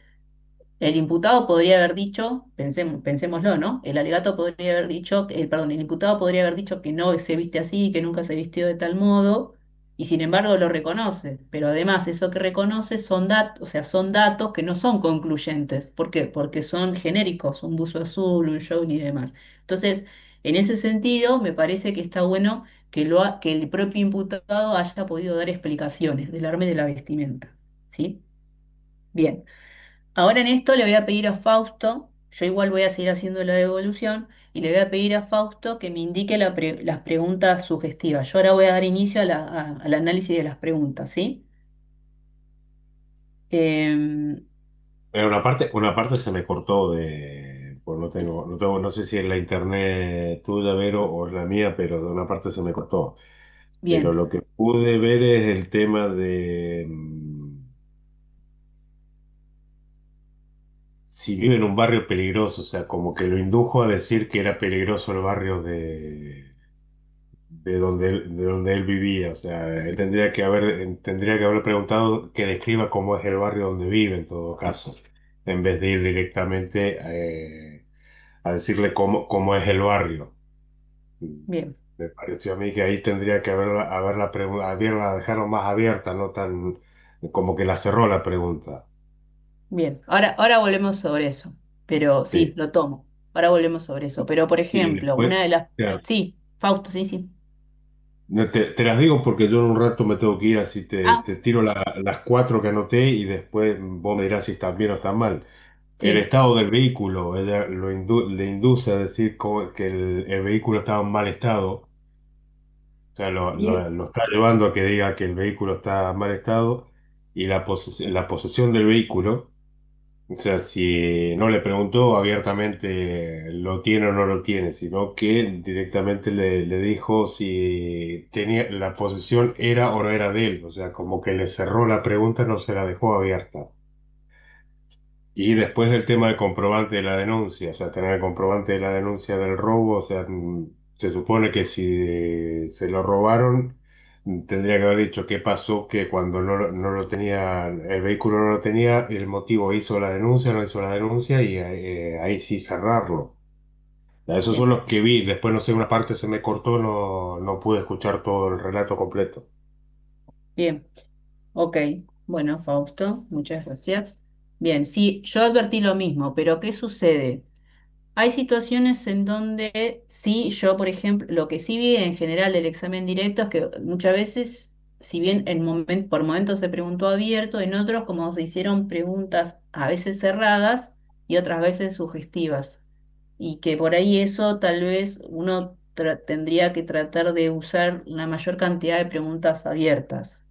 el imputado podría haber dicho, pensémoslo, ¿no? El alegato podría haber dicho, perdón, el imputado podría haber dicho que no se viste así, que nunca se vistió de tal modo, y sin embargo lo reconoce. Pero además eso que reconoce son datos, o sea, son datos que no son concluyentes. ¿Por qué? Porque son genéricos, un buzo azul, un jogging y demás. Entonces, en ese sentido, me parece que está bueno que el propio imputado haya podido dar explicaciones del arma y de la vestimenta. ¿Sí? Bien. Ahora en esto le voy a pedir a Fausto, Yo igual voy a seguir haciendo la devolución y le voy a pedir a Fausto que me indique las preguntas sugestivas. Yo ahora voy a dar inicio al análisis de las preguntas, ¿sí? Em, Una parte se me cortó pues no sé si es la internet tuya, Vero, o es la mía, pero de una parte se me cortó. Pero bien, lo que pude ver es el tema de si vive en un barrio peligroso, o sea, como que lo indujo a decir que era peligroso el barrio de donde él vivía. O sea, él tendría que haber preguntado que describa cómo es el barrio donde vive en todo caso, en vez de ir directamente a decirle cómo es el barrio. bien, Me pareció a mí que ahí tendría que haberla dejarlo más abierta, no tan como que la cerró la pregunta. bien. Ahora volvemos sobre eso, pero sí, Sí. lo tomo. Ahora volvemos sobre eso. Pero, por Y ejemplo, después, una de las... claro, Sí, Fausto, sí, sí. no, te las digo porque yo en un rato me tengo que ir, así Ah, te tiro las cuatro que anoté y después vos me dirás si están bien o están mal. El sí, estado del vehículo, ella le induce a decir que el vehículo estaba en mal estado, o sea, Bien, lo está llevando a que diga que el vehículo está en mal estado y la posesión del vehículo. O sea, si no le preguntó abiertamente lo tiene o no lo tiene, sino que directamente le dijo si tenía la posesión era o no era de él. O sea, como que le cerró la pregunta, no se la dejó abierta. Y después el tema del comprobante de la denuncia, o sea, tener el comprobante de la denuncia del robo, o sea, se supone que si se lo robaron, tendría que haber dicho qué pasó, que cuando no lo tenía, el vehículo no lo tenía, el motivo hizo la denuncia, no hizo la denuncia y ahí sí cerrarlo. Esos son bien, los que vi, después no sé, una parte se me cortó, no pude escuchar todo el relato completo. bien. Ok. Bueno, Fausto, muchas gracias. Bien, sí, yo advertí lo mismo, pero ¿qué sucede? Hay situaciones en donde sí, yo, por ejemplo, lo que sí vi en general del examen directo es que muchas veces, si bien por momentos se preguntó abierto, en otros como se hicieron preguntas a veces cerradas y otras veces sugestivas. Y que por ahí eso tal vez uno tendría que tratar de usar la mayor cantidad de preguntas abiertas.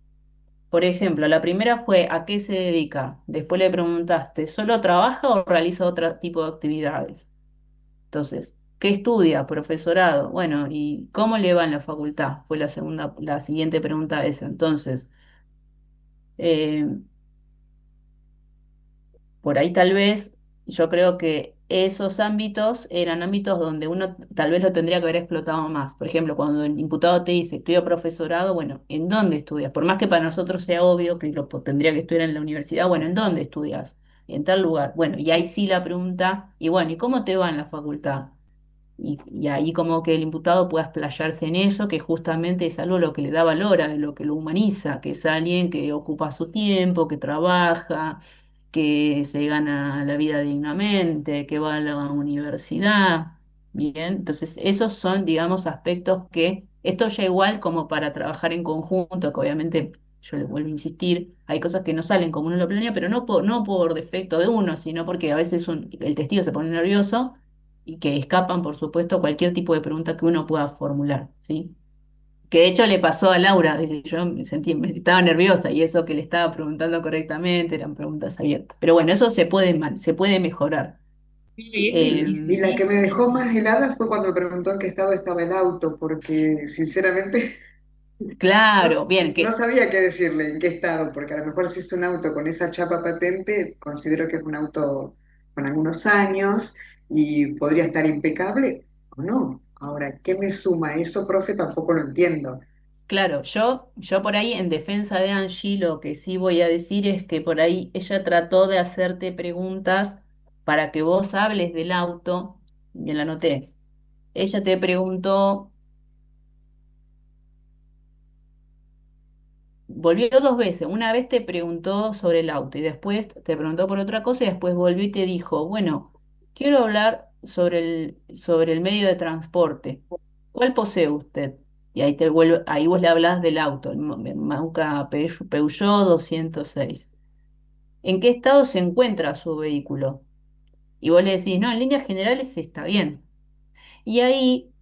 Por ejemplo, la primera fue ¿a qué se dedica? Después le preguntaste, ¿solo trabaja o realiza otro tipo de actividades? Entonces, ¿qué estudia? Profesorado. Bueno, ¿y cómo le va en la facultad? Fue la siguiente pregunta esa. Entonces, eh, por ahí tal vez yo creo que esos ámbitos eran ámbitos donde uno tal vez lo tendría que haber explotado más. Por ejemplo, cuando el imputado te dice, estudio profesorado, bueno, ¿en dónde estudias? Por más que para nosotros sea obvio que tendría que estudiar en la universidad, bueno, ¿en dónde estudias? En tal lugar. Bueno, y ahí sí la pregunta, y bueno, ¿y cómo te va en la facultad? Y ahí como que el imputado pueda explayarse en eso, que justamente es algo lo que le da valor, a lo que lo humaniza, que es alguien que ocupa su tiempo, que trabaja, que se gana la vida dignamente, que va a la universidad. Bien, entonces esos son, digamos, aspectos que esto ya igual como para trabajar en conjunto, que obviamente yo le vuelvo a insistir, hay cosas que no salen como uno lo planea, pero no por defecto de uno, sino porque a veces el testigo se pone nervioso y que escapan, por supuesto, a cualquier tipo de pregunta que uno pueda formular, ¿sí? Que de hecho le pasó a Laura, dice, yo estaba nerviosa y eso que le estaba preguntando correctamente eran preguntas abiertas. Pero bueno, eso se puede mejorar. y la Eh, que me dejó más helada fue cuando me preguntó en qué estado estaba el auto, porque sinceramente no, claro, bien, no que sabía qué decirle, en qué estado, porque a lo mejor si es un auto con esa chapa patente, considero que es un auto con algunos años y podría estar impecable o no. Ahora, ¿qué me suma eso, profe? Tampoco lo entiendo. claro, yo por ahí en defensa de Angie lo que sí voy a decir es que por ahí ella trató de hacerte preguntas para que vos hables del auto, bien la anoté. Ella te preguntó. Volvió dos veces. Una vez te preguntó sobre el auto y después te preguntó por otra cosa y después volvió y te dijo, bueno, quiero hablar sobre el medio de transporte. ¿Cuál posee usted? Y ahí vos le hablas del auto, el Mazda Peugeot 206. ¿En qué estado se encuentra su vehículo? Y vos le decís, no, en líneas generales está bien. Y ahí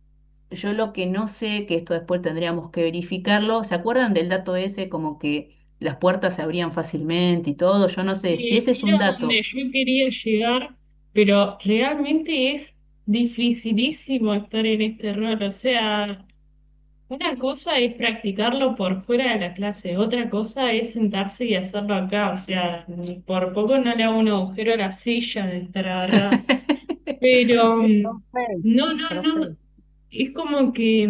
yo lo que no sé, que esto después tendríamos que verificarlo, ¿se acuerdan del dato ese como que las puertas se abrían fácilmente y todo? Yo no sé si ese es un Era donde dato. yo quería llegar, pero realmente es dificilísimo estar en este rol. O sea, una cosa es practicarlo por fuera de la clase, otra cosa es sentarse y hacerlo acá. O sea, por poco no le hago un agujero a la silla de estar agarrada. Pero Profe, no, profe, es como que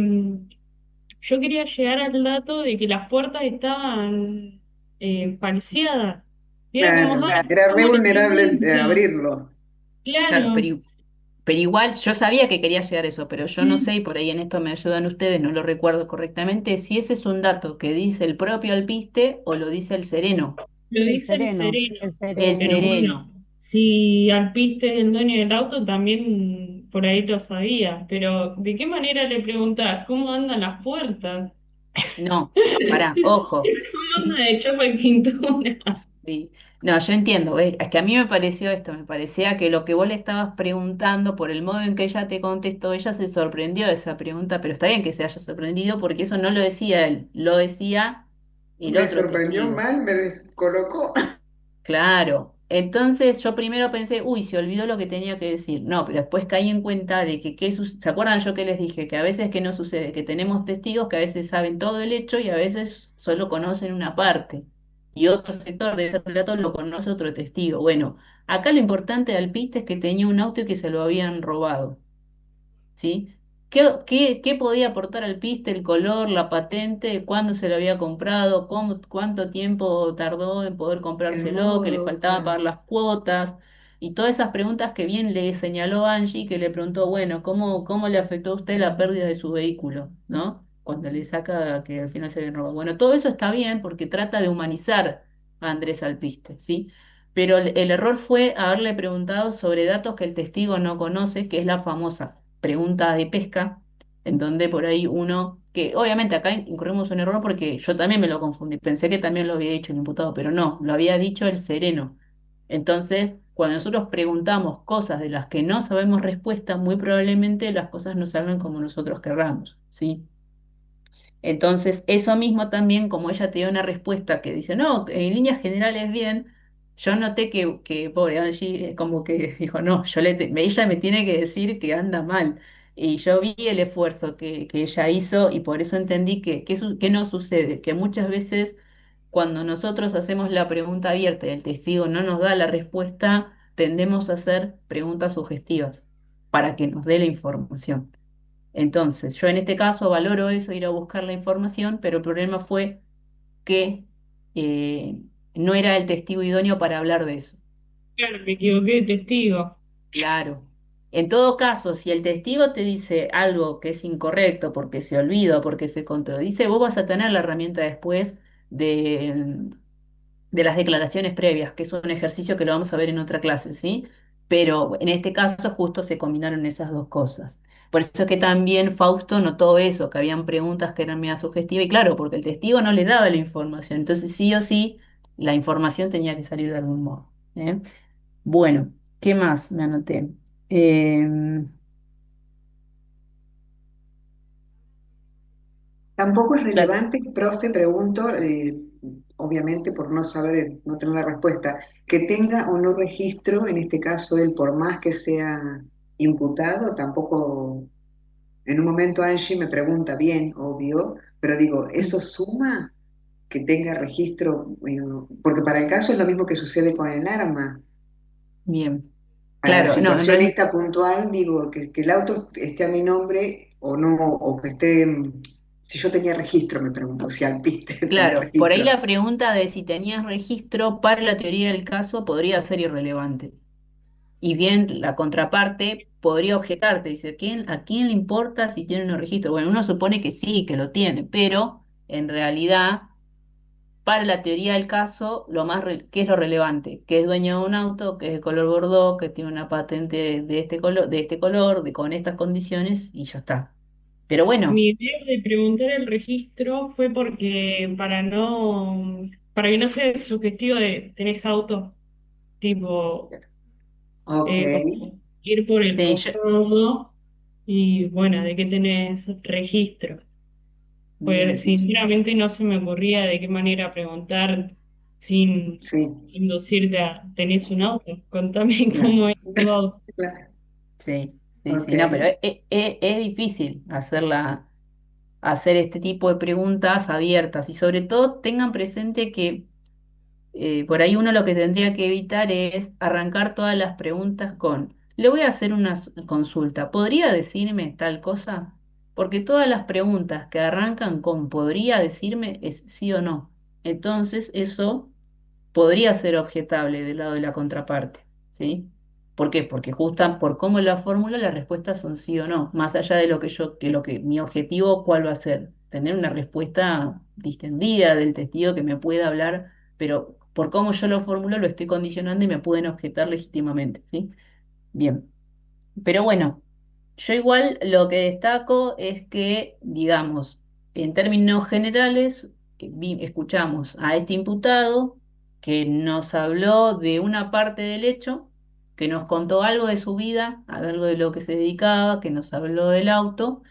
yo quería llegar al dato de que las puertas estaban falseadas. Y era como, Claro, ay, era re ¿cómo le vulnerable pregunto? abrirlo. Claro, Claro, pero igual yo sabía que quería llegar a eso, pero yo no mm, sé, y por ahí en esto me ayudan ustedes, no lo recuerdo correctamente, si ese es un dato que dice el propio alpiste o lo dice el sereno. lo el dice el sereno, sereno. el El sereno. Pero sereno. bueno, si Alpiste es el dueño del auto, también por ahí lo sabía. Pero ¿de qué manera le preguntás cómo andan las puertas? No, pará, ojo. ¿Cómo anda Sí, de chapa y pintura? sí. No, yo entiendo, es que a mí me pareció esto, me parecía que lo que vos le estabas preguntando, por el modo en que ella te contestó, ella se sorprendió de esa pregunta, pero está bien que se haya sorprendido porque eso no lo decía él, lo decía el Me otro sorprendió testigo. mal, me descolocó. Claro. Entonces yo primero pensé, uy, se olvidó lo que tenía que decir. No, pero después caí en cuenta de que, ¿se acuerdan yo que les dije? Que a veces que no sucede, que tenemos testigos que a veces saben todo el hecho y a veces solo conocen una parte. Y otro sector de ese relato lo conoce otro testigo. Bueno, acá lo importante del piste es que tenía un auto y que se lo habían robado. ¿Sí? ¿Qué podía aportar al piste el color, la patente, cuándo se lo había comprado, cuánto tiempo tardó en poder El comprárselo, que le modo, faltaba claro. pagar las cuotas? Y todas esas preguntas que bien le señaló Angie, que le preguntó, bueno, ¿cómo le afectó a usted la pérdida de su vehículo? ¿No? Cuando le saca que al final se le robó. Bueno, todo eso está bien porque trata de humanizar a Andrés Alpiste, ¿sí? Pero el error fue haberle preguntado sobre datos que el testigo no conoce, que es la famosa pregunta de pesca, en donde por ahí uno, que obviamente acá incurrimos un error porque yo también me lo confundí, pensé que también lo había dicho el imputado, pero no, lo había dicho el sereno. Entonces, cuando nosotros preguntamos cosas de las que no sabemos respuesta, muy probablemente las cosas no salgan como nosotros querramos, ¿sí? Entonces, eso mismo también, como ella te dio una respuesta que dice, no, en líneas generales bien, yo noté que pobre Angie, como que dijo, no, ella me tiene que decir que anda mal. Y yo vi el esfuerzo que ella hizo y por eso entendí que no sucede, que muchas veces cuando nosotros hacemos la pregunta abierta y el testigo no nos da la respuesta, tendemos a hacer preguntas sugestivas para que nos dé la información. Entonces, yo en este caso valoro eso, ir a buscar la información, pero el problema fue que eh, no era el testigo idóneo para hablar de eso. Claro, me equivoqué de testigo. Claro. En todo caso, si el testigo te dice algo que es incorrecto porque se olvida o porque se contradice, vos vas a tener la herramienta después de las declaraciones previas, que es un ejercicio que lo vamos a ver en otra clase, ¿sí? Pero en este caso justo se combinaron esas dos cosas. Por eso es que también Fausto notó eso, que habían preguntas que eran medio sugestivas, y claro, porque el testigo no le daba la información, entonces sí o sí la información tenía que salir de algún modo. ¿Eh? Bueno, ¿qué más me anoté? Eh, Tampoco es claro, relevante, profe, pregunto, obviamente por no saber, no tener la respuesta, que tenga o no registro, en este caso él, por más que sea imputado, tampoco, en un momento Angie me pregunta, bien, obvio, pero digo, ¿eso suma que tenga registro? Porque para el caso es lo mismo que sucede con el arma. bien. Para la Claro, no, en situación realidad, esta puntual, digo, que el auto esté a mi nombre o no, o que esté, si yo tenía registro, me pregunto, si Alpiste tenía claro, por ahí registro. la pregunta de si tenías registro para la teoría del caso podría ser irrelevante. Y bien, la contraparte podría objetarte, dice, ¿a quién le importa si tiene un registro? Bueno, uno supone que sí, que lo tiene, pero en realidad, para la teoría del caso, ¿qué es lo relevante? Que es dueño de un auto, que es de color bordó, que tiene una patente de este color, con estas condiciones, y ya está. Pero bueno, Mi idea de preguntar el registro fue porque para que no sea sugestivo de tenés auto, tipo, Ok, Como ir por el Sí, costado y bueno, de qué tenés registro. Pues bien. sinceramente no se me ocurría de qué manera preguntar sin sí, inducirte a, ¿tenés un auto? Contame Claro, cómo es tu auto. claro, sí, sí, ok, sí, no, pero es difícil hacer este tipo de preguntas abiertas y sobre todo tengan presente que por ahí uno lo que tendría que evitar es arrancar todas las preguntas con, le voy a hacer una consulta, ¿podría decirme tal cosa? Porque todas las preguntas que arrancan con podría decirme es sí o no. Entonces eso podría ser objetable del lado de la contraparte, ¿sí? ¿Por qué? Porque justo por cómo la fórmula las respuestas son sí o no, más allá de lo que lo que mi objetivo, ¿cuál va a ser? Tener una respuesta distendida del testigo que me pueda hablar, pero por cómo yo lo formulo lo estoy condicionando y me pueden objetar legítimamente, ¿sí? Bien. Pero bueno, yo igual lo que destaco es que, digamos, en términos generales, escuchamos a este imputado que nos habló de una parte del hecho, que nos contó algo de su vida, algo de lo que se dedicaba, que nos habló del auto,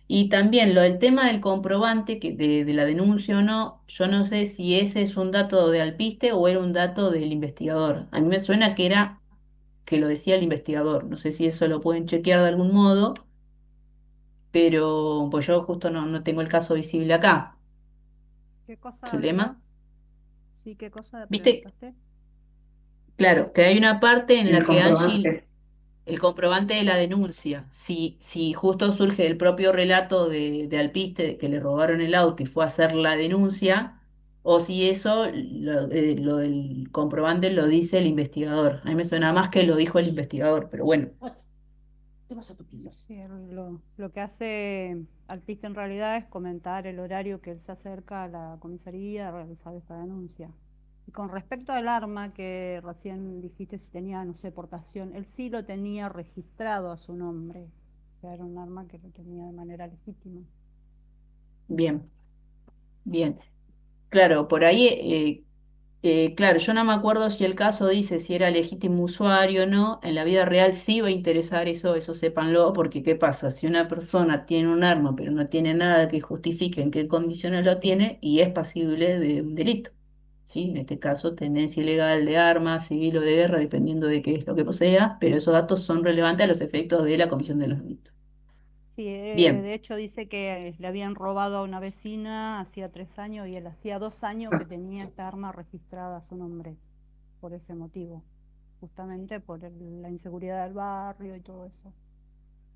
y también lo del tema del comprobante, que de la denuncia o no, yo no sé si ese es un dato de Alpiste o era un dato del investigador. A mí me suena que lo decía el investigador. No sé si eso lo pueden chequear de algún modo, pero pues yo justo no tengo el caso visible acá. ¿Qué cosa era? Zulema, Sí, ¿qué cosa viste, preguntaste? claro, que hay una parte en el la que Angie, comprobante. el comprobante de la denuncia, si justo surge el propio relato de Alpiste de que le robaron el auto y fue a hacer la denuncia, o si eso, lo del comprobante lo dice el investigador. A mí me suena más que lo dijo el investigador, pero bueno. Sí, lo que hace Alpiste en realidad es comentar el horario que él se acerca a la comisaría a realizar esta denuncia. Y con respecto al arma que recién dijiste si tenía, no sé, portación, él sí lo tenía registrado a su nombre. O sea, era un arma que lo tenía de manera legítima. Bien, bien. Claro, por ahí, claro, yo no me acuerdo si el caso dice si era legítimo usuario o no. En la vida real sí va a interesar eso, eso sépanlo, porque ¿qué pasa? Si una persona tiene un arma pero no tiene nada que justifique en qué condiciones lo tiene y es pasible de un delito, ¿sí? En este caso, tenencia ilegal de armas, civil o de guerra, dependiendo de qué es lo que posea, pero esos datos son relevantes a los efectos de la comisión de los delitos. Sí, Bien, de hecho dice que le habían robado a una vecina hacía 3 años y él hacía 2 años que tenía esta arma registrada a su nombre, por ese motivo, justamente por la inseguridad del barrio y todo eso.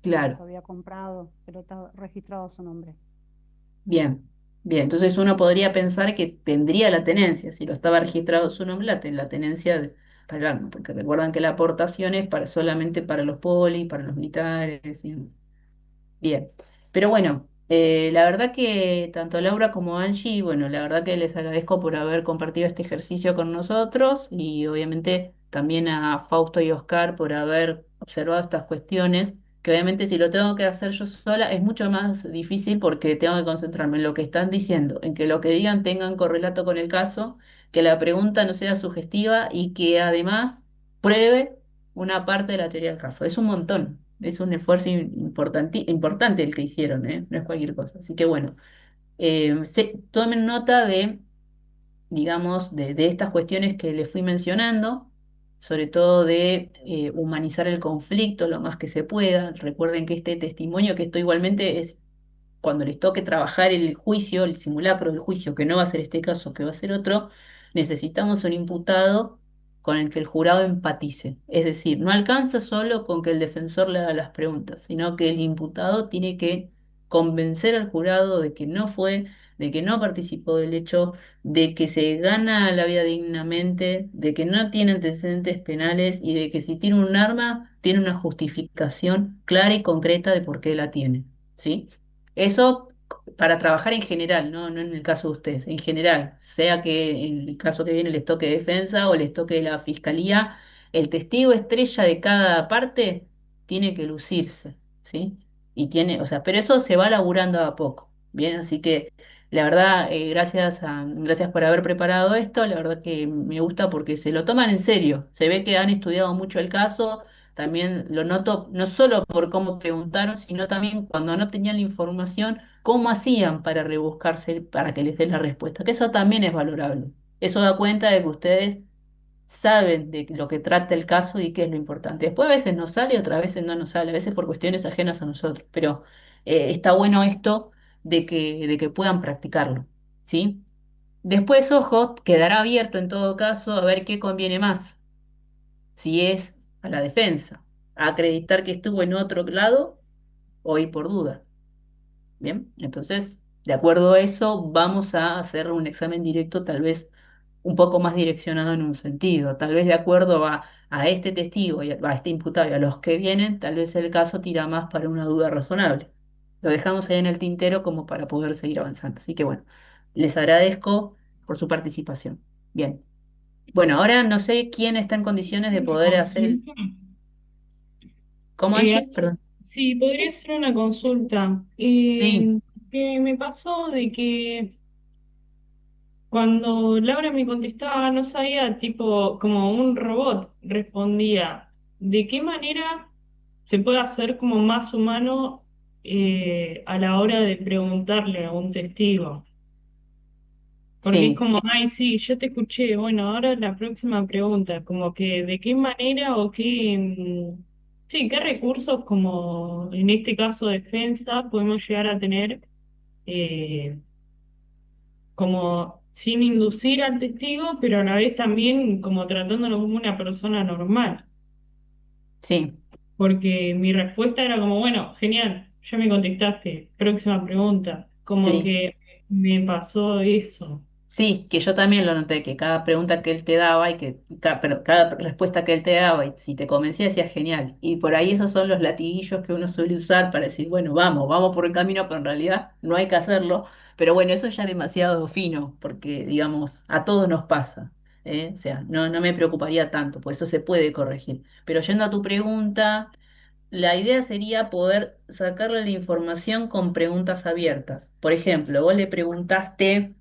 Por eso claro. había comprado, pero está registrado a su nombre. Bien, bien. Entonces uno podría pensar que tendría la tenencia, si lo estaba registrado su nombre, la tenencia para el arma, porque recuerdan que la aportación es solamente para los polis, para los militares. Bien, pero bueno, la verdad que tanto Laura como Angie, bueno, la verdad que les agradezco por haber compartido este ejercicio con nosotros y obviamente también a Fausto y Oscar por haber observado estas cuestiones, que obviamente si lo tengo que hacer yo sola es mucho más difícil porque tengo que concentrarme en lo que están diciendo, en que lo que digan tengan correlato con el caso, que la pregunta no sea sugestiva y que además pruebe una parte de la teoría del caso. Es un montón, es un esfuerzo importante el que hicieron, ¿eh? No es cualquier cosa. Así que bueno, tomen nota de, digamos, de estas cuestiones que les fui mencionando, sobre todo de humanizar el conflicto lo más que se pueda. Recuerden que este testimonio, que esto igualmente es cuando les toque trabajar el juicio, el simulacro del juicio, que no va a ser este caso, que va a ser otro, necesitamos un imputado con el que el jurado empatice. Es decir, no alcanza solo con que el defensor le haga las preguntas, sino que el imputado tiene que convencer al jurado de que no fue, de que no participó del hecho, de que se gana la vida dignamente, de que no tiene antecedentes penales y de que si tiene un arma, tiene una justificación clara y concreta de por qué la tiene. ¿Sí? Eso para trabajar en general, no en el caso de ustedes, en general, sea que en el caso que viene les toque defensa o les toque la fiscalía, el testigo estrella de cada parte tiene que lucirse, ¿sí? Y tiene, o sea, pero eso se va laburando a poco, ¿bien? Así que La verdad, gracias por haber preparado esto. La verdad que me gusta porque se lo toman en serio. Se ve que han estudiado mucho el caso. También lo noto no solo por cómo preguntaron, sino también cuando no tenían la información, cómo hacían para rebuscarse, para que les den la respuesta. Que eso también es valorable. Eso da cuenta de que ustedes saben de lo que trata el caso y qué es lo importante. Después a veces nos sale, otras veces no nos sale, a veces por cuestiones ajenas a nosotros, pero está bueno esto de que puedan practicarlo, ¿sí? Después, ojo, quedará abierto en todo caso a ver qué conviene más, si es a la defensa, a acreditar que estuvo en otro lado o ir por duda. Bien, entonces, de acuerdo a eso, vamos a hacer un examen directo, tal vez un poco más direccionado en un sentido. Tal vez de acuerdo a este testigo y a este imputado y a los que vienen, tal vez el caso tira más para una duda razonable. Lo dejamos ahí en el tintero como para poder seguir avanzando. Así que bueno, les agradezco por su participación. Bien. Bueno, ahora no sé quién está en condiciones de Una poder hacer el... consulta. ¿Cómo, Eh, Angie? Perdón. sí, podría ser una consulta. Sí, Que me pasó de que cuando Laura me contestaba, no sabía, tipo, como un robot respondía. ¿De qué manera se puede hacer como más humano a la hora de preguntarle a un testigo? Porque es sí, como, ay, sí, yo te escuché, bueno, ahora la próxima pregunta, como que de qué manera o qué, sí, qué recursos como en este caso defensa podemos llegar a tener eh, como sin inducir al testigo, pero a la vez también como tratándolo como una persona normal. sí, Porque mi respuesta era como, bueno, genial, ya me contestaste, próxima pregunta. Como sí. que me pasó eso. Sí, que yo también lo noté, que cada pregunta que él te daba y pero cada respuesta que él te daba, y si te convencía, decías genial. Y por ahí esos son los latiguillos que uno suele usar para decir, bueno, vamos por el camino, pero en realidad no hay que hacerlo. Pero bueno, eso ya es demasiado fino, porque digamos, a todos nos pasa. O sea, no me preocuparía tanto, pues eso se puede corregir. Pero yendo a tu pregunta, la idea sería poder sacarle la información con preguntas abiertas. Por ejemplo, vos le preguntaste.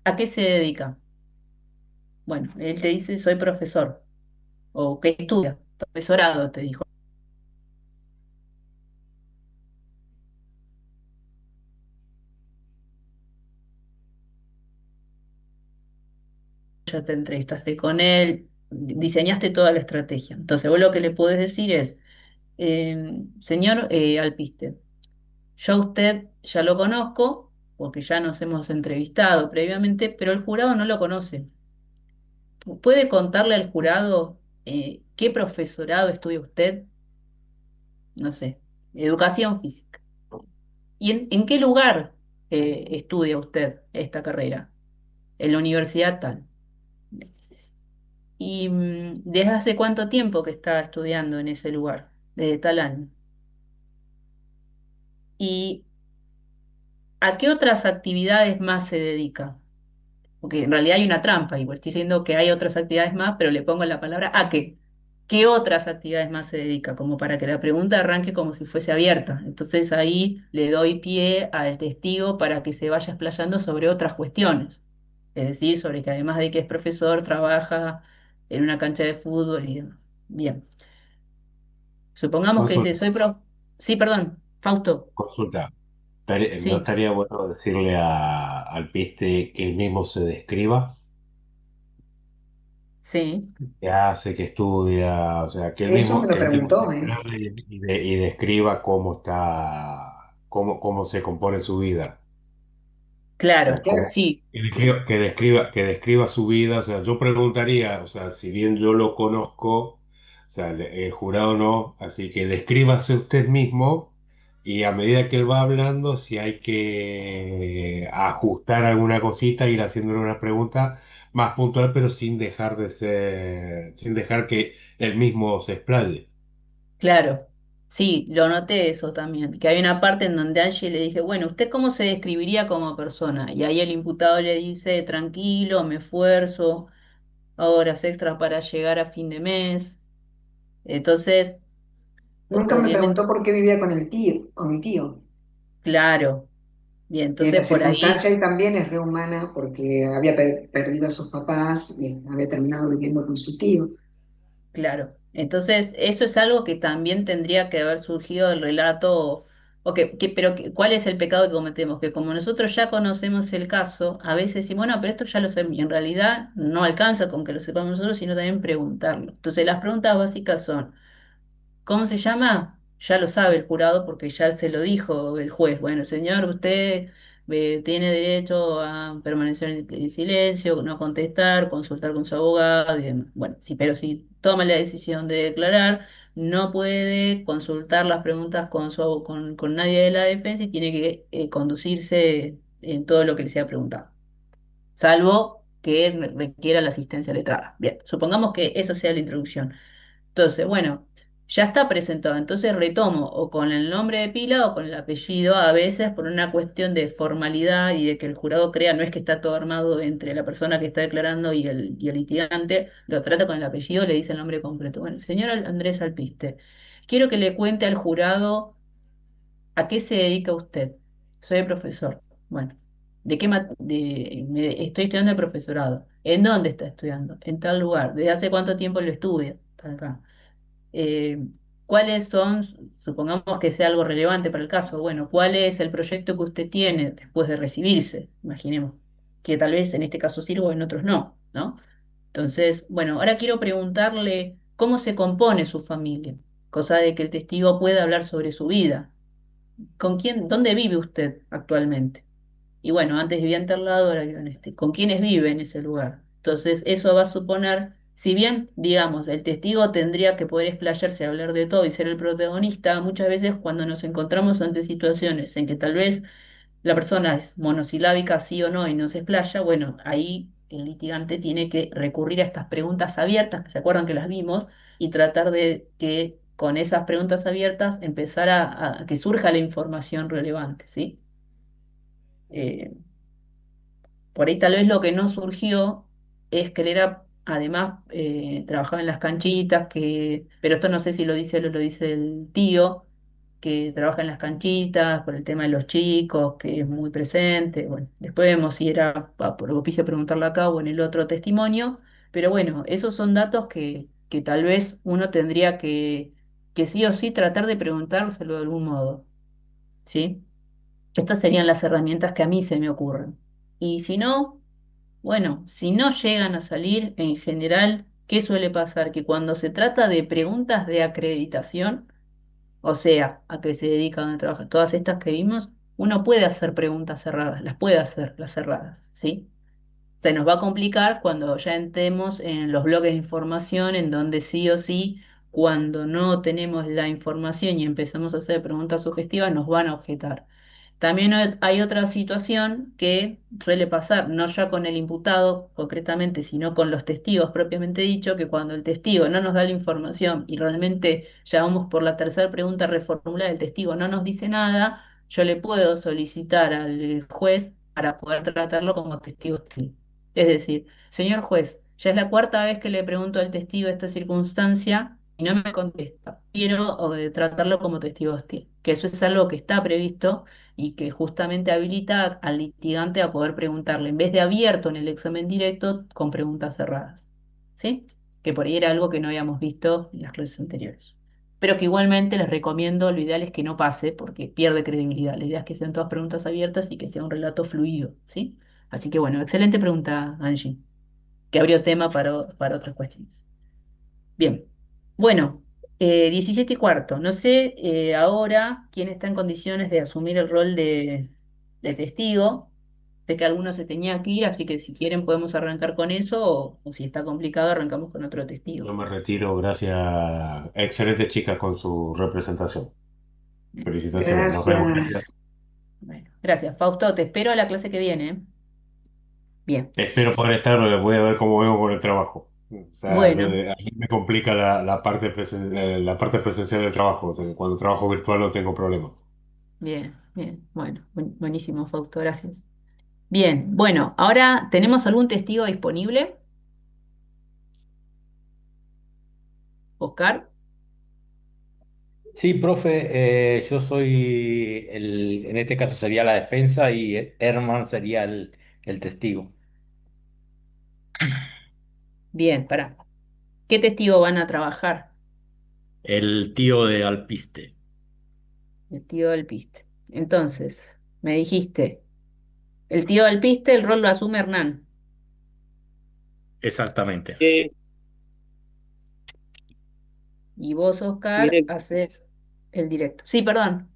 ¿A qué se dedica? Bueno, él te dice, soy profesor. ¿O qué estudia? Profesorado, te dijo. Ya te entrevistaste con él, diseñaste toda la estrategia. Entonces, vos lo que le podés decir es, señor Alpiste, yo a usted ya lo conozco, porque ya nos hemos entrevistado previamente, pero el jurado no lo conoce. ¿Puede contarle al jurado qué profesorado estudia usted? No sé, educación física. ¿Y en qué lugar estudia usted esta carrera? En la universidad tal. ¿Y desde hace cuánto tiempo que está estudiando en ese lugar? Desde tal año. ¿Y a qué otras actividades más se dedica? Porque en realidad hay una trampa, igual estoy diciendo que hay otras actividades más, pero le pongo la palabra a qué. ¿Qué otras actividades más se dedica? Como para que la pregunta arranque como si fuese abierta. Entonces ahí le doy pie al testigo para que se vaya explayando sobre otras cuestiones. Es decir, sobre que además de que es profesor, trabaja en una cancha de fútbol y demás. Bien. Supongamos que dice, Consulta, soy pro. Sí, perdón, Fausto. consulta. ¿No Sí, estaría bueno decirle al piste que él mismo se describa? sí. ¿Qué hace, que estudia? O sea, Eso me lo que él mismo se preguntó, ¿eh? explaye y describa cómo cómo se compone su vida. O sea, Claro, cómo, sí, que describa su vida. O sea, yo preguntaría, o sea, si bien yo lo conozco, o sea, el jurado no, así que descríbase usted mismo y a medida que él va hablando, si hay que ajustar alguna cosita, ir haciéndole una pregunta más puntual, pero sin dejar que él mismo se explaye. claro. Sí, lo noté eso también, que hay una parte en donde Angie le dije, bueno, ¿usted cómo se describiría como persona? Y ahí el imputado le dice, tranquilo, me esfuerzo, hago horas extras para llegar a fin de mes. Entonces, Nunca me obviamente, preguntó por qué vivía con el tío, con mi tío. claro. Bien, La entonces por ahí, circunstancia ahí también es rehumana porque había perdido a sus papás y había terminado viviendo con su tío. claro. Entonces, eso es algo que también tendría que haber surgido del relato, o ¿cuál es el pecado que cometemos? Que como nosotros ya conocemos el caso, a veces decimos, bueno, pero esto ya lo sabemos, y en realidad no alcanza con que lo sepamos nosotros, sino también preguntarlo. Entonces, las preguntas básicas son, ¿cómo se llama? Ya lo sabe el jurado porque ya se lo dijo el juez. Bueno, señor, usted tiene derecho a permanecer en silencio, no contestar, consultar con su abogado y demás. Bueno, sí, pero si toma la decisión de declarar, no puede consultar las preguntas con nadie de la defensa y tiene que conducirse en todo lo que le sea preguntado, salvo que requiera la asistencia letrada. Bien, supongamos que esa sea la introducción. Entonces, bueno, ya está presentado. Entonces retomo o con el nombre de pila o con el apellido, a veces por una cuestión de formalidad y de que el jurado crea, no es que está todo armado entre la persona que está declarando y el litigante, lo trata con el apellido, le dice el nombre completo. Bueno, señor Andrés Alpiste, quiero que le cuente al jurado a qué se dedica usted. Soy profesor. Bueno, ¿de qué estoy estudiando el profesorado? ¿En dónde está estudiando? En tal lugar. ¿Desde hace cuánto tiempo lo estudia? Tal acá. eh, ¿Cuáles son, supongamos que sea algo relevante para el caso, bueno, cuál es el proyecto que usted tiene después de recibirse? Imaginemos que tal vez en este caso sirva, en otros no, ¿no? Entonces, bueno, ahora quiero preguntarle cómo se compone su familia, cosa de que el testigo pueda hablar sobre su vida. ¿Con quién, dónde vive usted actualmente? Y bueno, antes vivía en tal lado, ahora vivo en este. ¿Con quiénes vive en ese lugar? Entonces, eso va a suponer, si bien, digamos, el testigo tendría que poder explayarse, hablar de todo y ser el protagonista, muchas veces cuando nos encontramos ante situaciones en que tal vez la persona es monosilábica, sí o no, y no se explaya, bueno, ahí el litigante tiene que recurrir a estas preguntas abiertas, que se acuerdan que las vimos, y tratar de que con esas preguntas abiertas empezar a que surja la información relevante, ¿sí? Eh, por ahí tal vez lo que no surgió es que él era, además, trabajaba en las canchitas, pero esto no sé si lo dice él o lo dice el tío, que trabaja en las canchitas por el tema de los chicos, que es muy presente. Bueno, después vemos si era propicio preguntarle acá o en el otro testimonio, pero bueno, esos son datos que tal vez uno tendría que sí o sí tratar de preguntárselo de algún modo, ¿sí? Estas serían las herramientas que a mí se me ocurren. Y si no... Bueno, si no llegan a salir, en general, ¿qué suele pasar? Que cuando se trata de preguntas de acreditación, o sea, a qué se dedica, dónde trabaja, todas estas que vimos, uno puede hacer preguntas cerradas, las puede hacer las cerradas, ¿sí? Se nos va a complicar cuando ya entremos en los bloques de información, en donde sí o sí, cuando no tenemos la información y empezamos a hacer preguntas sugestivas, nos van a objetar. También hay otra situación que suele pasar, no ya con el imputado concretamente, sino con los testigos propiamente dicho, que cuando el testigo no nos da la información y realmente ya vamos por la tercera pregunta reformulada, el testigo no nos dice nada, yo le puedo solicitar al juez para poder tratarlo como testigo hostil. Es decir, señor juez, ya es la cuarta vez que le pregunto al testigo esta circunstancia y no me contesta. Quiero tratarlo como testigo hostil, que eso es algo que está previsto y que justamente habilita al litigante a poder preguntarle, en vez de abierto en el examen directo, con preguntas cerradas. ¿Sí? Que por ahí era algo que no habíamos visto en las clases anteriores. Pero que igualmente les recomiendo, lo ideal es que no pase porque pierde credibilidad. La idea es que sean todas preguntas abiertas y que sea un relato fluido, ¿sí? Así que bueno, excelente pregunta, Angie, que abrió tema para otras cuestiones. Bien, bueno, 17:15. No sé ahora quién está en condiciones de asumir el rol de testigo. Sé que alguno se tenía que ir, así que si quieren podemos arrancar con eso o si está complicado arrancamos con otro testigo. Yo me retiro, gracias. Excelente chica con su representación. Felicitaciones, nos vemos. Gracias. Gracias. Bueno, gracias, Fausto. Te espero a la clase que viene. ¿Eh? Bien, Espero poder estar, voy a ver cómo vengo con el trabajo. O sea, bueno, a mí me complica la parte presencial del trabajo. O sea, cuando trabajo virtual no tengo problemas. bien, bien. Bueno, buenísimo, Fausto, gracias. Bien, bueno, ahora tenemos algún testigo disponible, Oscar. Sí, profe, yo soy en este caso sería la defensa y Herman sería el testigo. Bien, para. ¿Qué testigo van a trabajar? El tío de Alpiste. El tío del piste. Entonces, me dijiste, el tío del piste, el rol lo asume Hernán. Exactamente. Y vos, Oscar, Mire, haces el directo. Sí, perdón.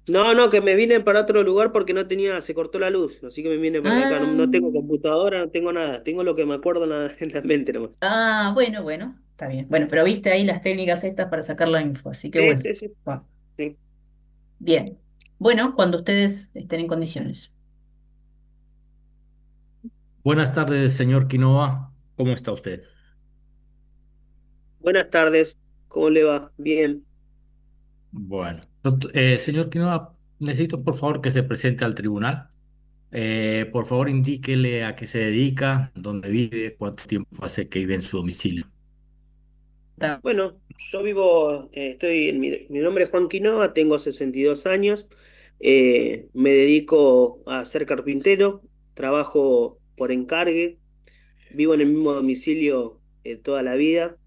no, no, que me vine para otro lugar porque no tenía, se cortó la luz, así que me vine para acá. No, Ah, no tengo computadora, no tengo nada, tengo lo que me acuerdo en la mente nomás. bueno, bueno, está bien. Bueno, pero viste ahí las técnicas estas para sacar la info, así que Sí, bueno. sí, sí. Va. Sí. Bien. Bueno, cuando ustedes estén en condiciones. Buenas tardes, señor Quinoa. ¿Cómo está usted? Buenas tardes, ¿cómo le va? Bien. Bueno, señor Quinoa, necesito por favor que se presente al tribunal. Por favor, indíquele a qué se dedica, dónde vive, cuánto tiempo hace que vive en su domicilio. Está. Bueno, yo vivo, mi nombre es Juan Quinoa, tengo 62 años, me dedico a ser carpintero, trabajo por encargue, vivo en el mismo domicilio toda la vida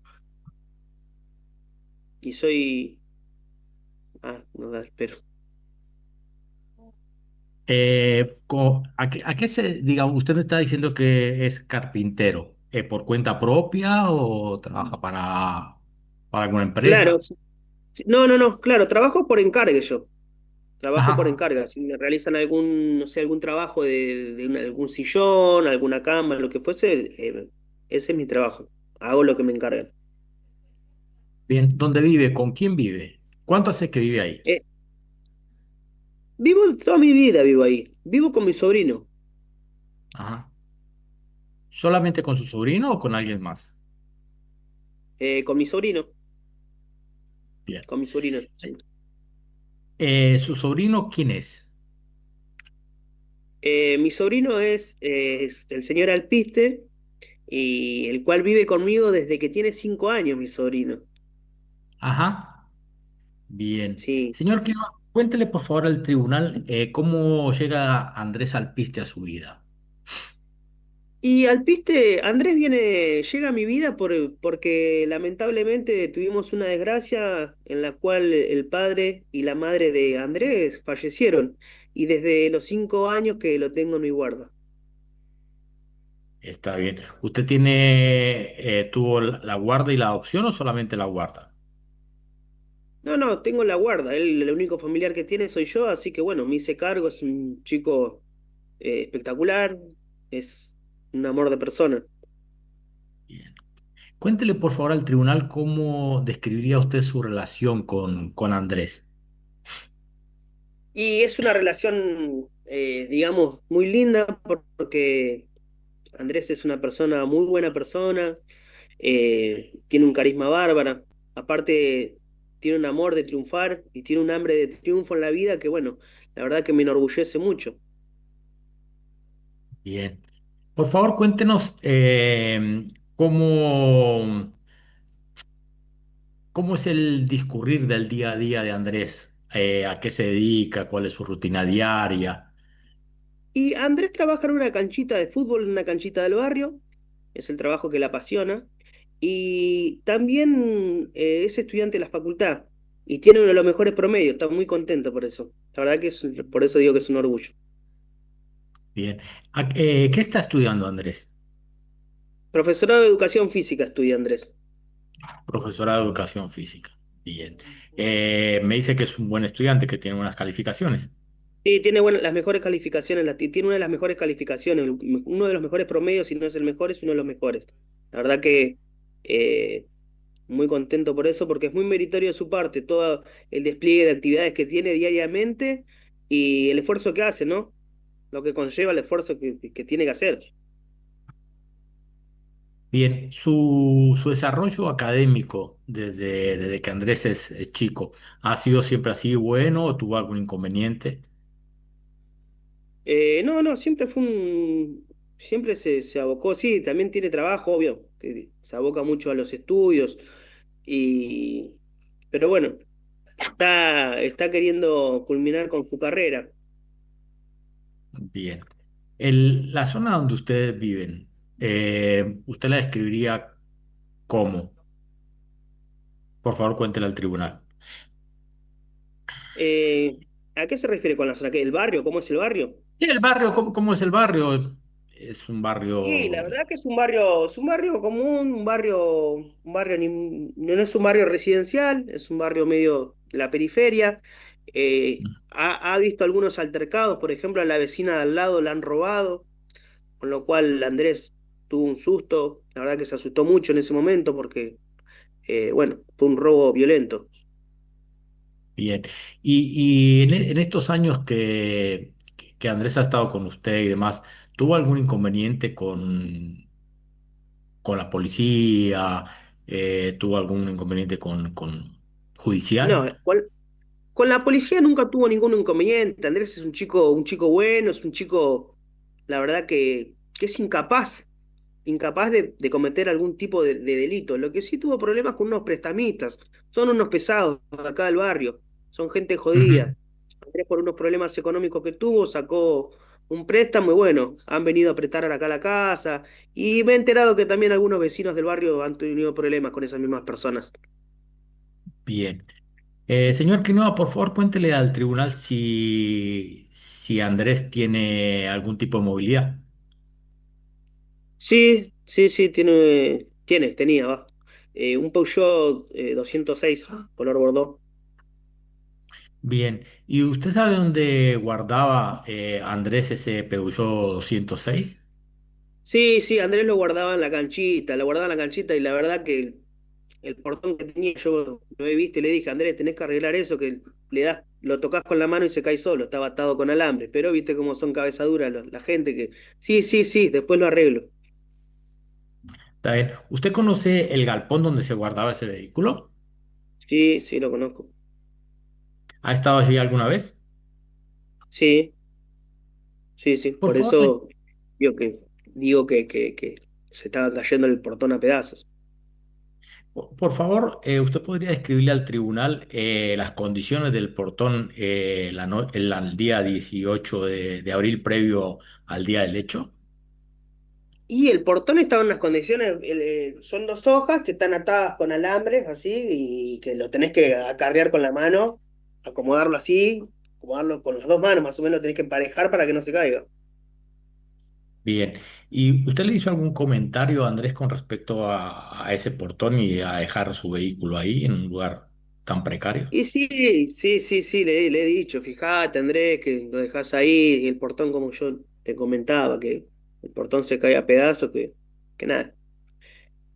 y soy... Ah, no, espero. ¿A qué se, digamos, usted me está diciendo que es carpintero? ¿Por cuenta propia o trabaja para alguna Claro, empresa? sí. No, no, no, claro, trabajo por encargue yo. Trabajo por Ajá, encarga. Si me realizan algún, no sé, algún trabajo algún sillón, alguna cama, lo que fuese, ese es mi trabajo. Hago lo que me encargan. bien. ¿Dónde vive? ¿Con quién vive? ¿Cuánto hace que vive ahí? Eh, Vivo toda mi vida, vivo ahí. Vivo con mi sobrino. Ajá. ¿Solamente con su sobrino o con alguien más? Con mi sobrino. Bien. Con mi sobrino, sí. ¿Su sobrino quién es? Mi sobrino es el señor Alpiste, y el cual vive conmigo desde que tiene 5 años, mi sobrino. Ajá. Bien. Sí. Señor Quiroga, cuéntele por favor al tribunal cómo llega Andrés Alpiste a su vida. Y Alpiste, Andrés llega a mi vida porque lamentablemente tuvimos una desgracia en la cual el padre y la madre de Andrés fallecieron. Y desde los 5 años que lo tengo en mi guarda. Está bien. ¿Usted tuvo la guarda y la adopción o solamente la guarda? No, no, tengo la guarda. Él, el único familiar que tiene soy yo, así que bueno, me hice cargo. Es un chico espectacular, es un amor de persona. Bien. Cuéntele por favor al tribunal cómo describiría usted su relación con Andrés. Y es una relación, digamos, muy linda porque Andrés es una persona, muy buena persona, tiene un carisma bárbara, aparte tiene un amor de triunfar y tiene un hambre de triunfo en la vida que, bueno, la verdad que me enorgullece mucho. Bien. Por favor, cuéntenos cómo, cómo es el discurrir del día a día de Andrés. ¿A qué se dedica? ¿Cuál es su rutina diaria? Y Andrés trabaja en una canchita de fútbol, en una canchita del barrio, es el trabajo que le apasiona, y también es estudiante de la facultad y tiene uno de los mejores promedios, está muy contento por eso. La verdad que por eso digo que es un orgullo. Bien. ¿Qué está estudiando Andrés? Profesorado de educación física estudia Andrés. Profesora de educación física. Bien. Me dice que es un buen estudiante, que tiene buenas calificaciones. Sí, tiene las mejores calificaciones, tiene una de las mejores calificaciones, uno de los mejores promedios, si no es el mejor, es uno de los mejores. La verdad que eh, muy contento por eso, porque es muy meritorio de su parte, todo el despliegue de actividades que tiene diariamente y el esfuerzo que hace, ¿no? Lo que conlleva el esfuerzo que tiene que hacer. Bien, su desarrollo académico desde que Andrés es chico, ¿ha sido siempre así bueno o tuvo algún inconveniente? No, no, siempre se abocó, sí, también tiene trabajo, obvio, que se aboca mucho a los estudios, y, pero bueno. está queriendo culminar con su carrera. Bien. La zona donde ustedes viven, ¿usted la describiría cómo? Por favor, cuéntela al tribunal. Eh, ¿A qué se refiere con la zona? ¿El barrio? ¿Cómo es el barrio? ¿Y el barrio? ¿Cómo es el barrio? Es un Y la barrio. verdad que es un barrio común, un barrio no es un barrio residencial, es un barrio medio de la periferia. Ha visto algunos altercados, por ejemplo, a la vecina de al lado la han robado, con lo cual Andrés tuvo un susto, la verdad que se asustó mucho en ese momento porque, bueno, fue un robo violento. Bien. Y en estos años que Andrés ha estado con usted y demás, ¿tuvo algún inconveniente con la policía? ¿Tuvo algún inconveniente con No, judicial? con la policía nunca tuvo ningún inconveniente. Andrés es un chico bueno, es un chico, la verdad que es incapaz de cometer algún tipo de delito. Lo que sí tuvo problemas con unos prestamistas. Son unos pesados de acá del barrio. Son gente Ujú. jodida. Andrés por unos problemas económicos que tuvo sacó un préstamo y bueno, han venido a prestar acá a la casa. Y me he enterado que también algunos vecinos del barrio han tenido problemas con esas mismas personas. Bien. Señor Quinoa, por favor, cuéntele al tribunal si Andrés tiene algún tipo de movilidad. Sí, sí, sí, tenía, va. Un Peugeot 206 color bordó. Bien. ¿Y usted sabe dónde guardaba Andrés ese Peugeot 206? Sí, sí, Andrés lo guardaba en la canchita, lo guardaba en la canchita y la verdad que el portón que tenía yo lo he visto y le dije, Andrés, tenés que arreglar eso, que le das, lo tocas con la mano y se cae solo, estaba atado con alambre, pero viste cómo son cabezaduras la gente que, sí, sí, sí, después lo arreglo. Está bien. ¿Usted conoce el galpón donde se guardaba ese vehículo? Sí, sí, lo conozco. ¿Ha estado allí alguna vez? Sí, sí, sí, Por por favor, eso digo que se estaba cayendo el portón a pedazos. por favor, ¿usted podría describirle al tribunal las condiciones del portón el día 18 de abril previo al día del hecho? Y el portón estaba en unas condiciones, son dos hojas que están atadas con alambres así y que lo tenés que acarrear con la mano, acomodarlo así, acomodarlo con las dos manos, más o menos lo tenés que emparejar para que no se caiga. Bien. ¿Y usted le hizo algún comentario a Andrés con respecto a ese portón y a dejar su vehículo ahí en un lugar tan precario? Y sí, sí, sí, sí, le he dicho, fijate Andrés, que lo dejás ahí, y el portón como yo te comentaba, que el portón se cae a pedazos, que nada,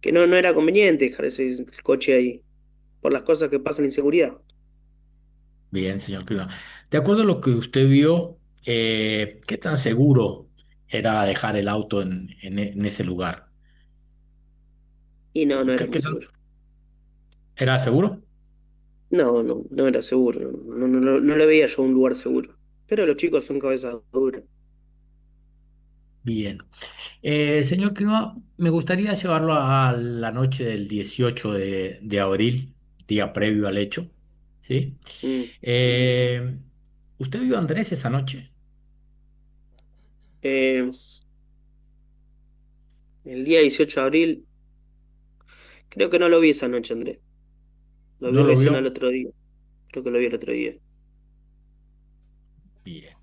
que no era conveniente dejar ese coche ahí, por las cosas que pasan en inseguridad. Bien, señor Clima. De acuerdo a lo que usted vio, ¿qué tan seguro era dejar el auto en ese lugar? Y no era muy ¿Qué tan- seguro. ¿Era seguro? No era seguro, no le veía yo un lugar seguro. Pero los chicos son cabezas duras. Bien. Señor Quinoa, me gustaría llevarlo a la noche del 18 de abril, día previo al hecho. ¿Sí? Mm. Eh, ¿Usted vio a Andrés esa noche? Eh, el día 18 de abril, creo que no lo vi esa noche, Andrés. Lo vi ¿No lo recién al vio? otro día. Creo que lo vi el otro día. Bien.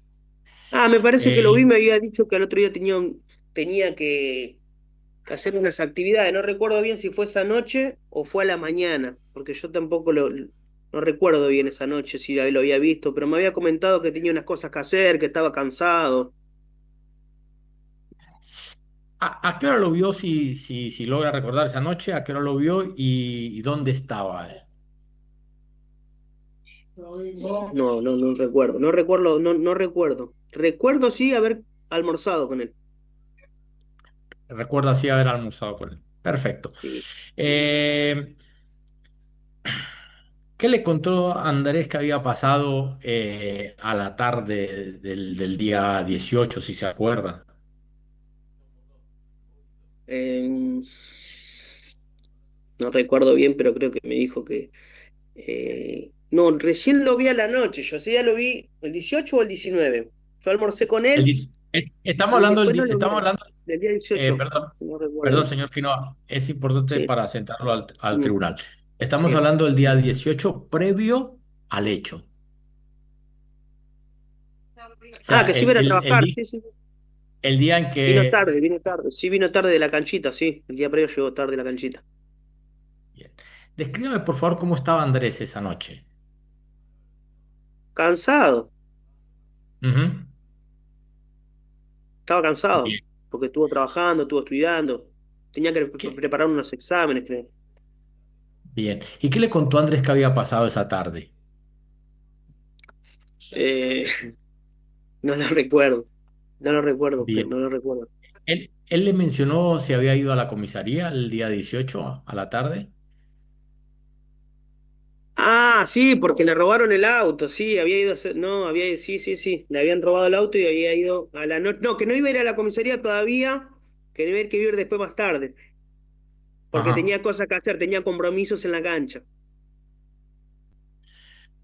Ah, me parece que lo vi, Eh, me había dicho que al otro día tenía que hacer unas actividades. No recuerdo bien si fue esa noche o fue a la mañana, porque yo tampoco no recuerdo bien esa noche si lo había visto, pero me había comentado que tenía unas cosas que hacer, que estaba cansado. ¿A qué hora lo vio? Si logra recordar esa noche, ¿a qué hora lo vio y dónde estaba? No recuerdo, no recuerdo. Recuerdo sí haber almorzado con él. Recuerda así haber almorzado con él. Perfecto. Sí. Eh, ¿Qué le contó Andrés que había pasado a la tarde del día 18, si se acuerda? Eh, no recuerdo bien, pero creo que me dijo que No, recién lo vi a la noche, yo ese día lo vi el 18 o el 19. Yo almorcé con él Estamos y hablando después no lo vi estamos hablando, del día 18, perdón, no recuerdo perdón, bien. señor Quinoa, es importante Sí. para sentarlo al Mm, tribunal. Estamos bien. hablando del día 18 previo al hecho. O Ah, sea, que sí viene a trabajar, sí, sí. el día en que... Vino tarde. Sí, vino tarde de la canchita, sí. El día previo llegó tarde de la canchita. Bien. Descríbame, por favor, cómo estaba Andrés esa noche. Cansado, Ujú. estaba cansado, Bien. porque estuvo trabajando, estuvo estudiando. Tenía que preparar unos exámenes, creo. Bien. ¿Y qué le contó Andrés que había pasado esa tarde? Eh, no lo recuerdo, no lo recuerdo, Bien. no lo recuerdo. Él le mencionó si había ido a la comisaría el día 18 a la tarde. Ah, sí, porque le robaron el auto, sí, había ido a hacer, no, sí, sí, sí, le habían robado el auto y había ido a la noche, no, que no iba a ir a la comisaría todavía, que iba a ir que ir después más tarde, porque Ajá. tenía cosas que hacer, tenía compromisos en la cancha.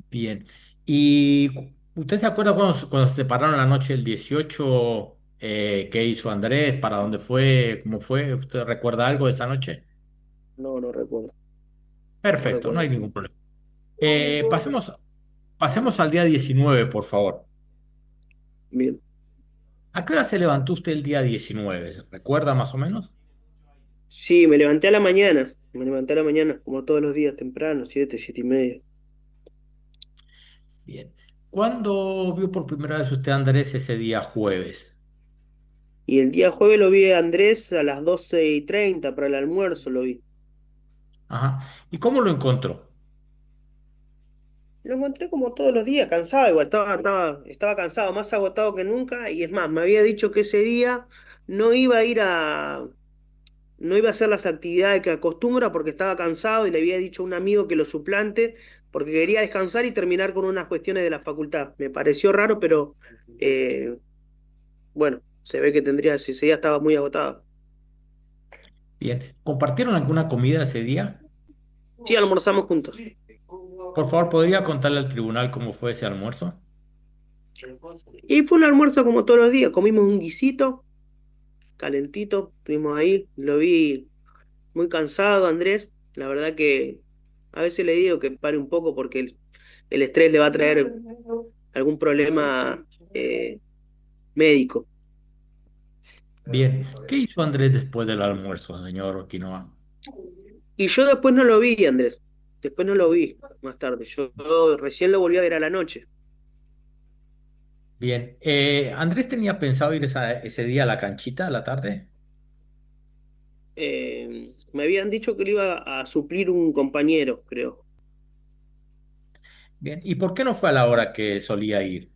Bien. ¿Y usted se acuerda cuando se separaron la noche del 18, qué hizo Andrés? ¿Para dónde fue? ¿Cómo fue? ¿Usted recuerda algo de esa noche? No, no recuerdo, no Perfecto, no recuerdo. hay ningún problema. Pasemos al día 19, por favor. Bien. ¿A qué hora se levantó usted el día 19? ¿Se recuerda más o menos? Sí, me levanté a la mañana, me levanté a la mañana, como todos los días, temprano, 7, 7:30. Bien. ¿Cuándo vio por primera vez usted a Andrés ese día jueves? Y el día jueves lo vi a Andrés a las 12:30 para el almuerzo, lo vi. Ajá. ¿Y cómo lo encontró? Lo encontré como todos los días, cansado igual, estaba cansado, más agotado que nunca, y es más, me había dicho que ese día no iba a ir a, no iba a hacer las actividades que acostumbra porque estaba cansado y le había dicho a un amigo que lo suplante porque quería descansar y terminar con unas cuestiones de la facultad. Me pareció raro, pero eh, bueno, se ve que ese día estaba muy agotado. Bien. ¿Compartieron alguna comida ese día? Sí, almorzamos juntos. Por favor, ¿podría contarle al tribunal cómo fue ese almuerzo? Y fue un almuerzo como todos los días, comimos un guisito calentito, estuvimos ahí, lo vi muy cansado, Andrés. La verdad que a veces le digo que pare un poco porque el estrés le va a traer algún problema médico. Bien. ¿Qué hizo Andrés después del almuerzo, señor Quinoa? Y yo después no lo vi, Andrés. Después no lo vi más tarde. Yo recién lo volví a ver a la noche. Bien. ¿Andrés tenía pensado ir ese día a la canchita a la tarde? Me habían dicho que le iba a suplir un compañero, creo. Bien. ¿Y por qué no fue a la hora que solía ir?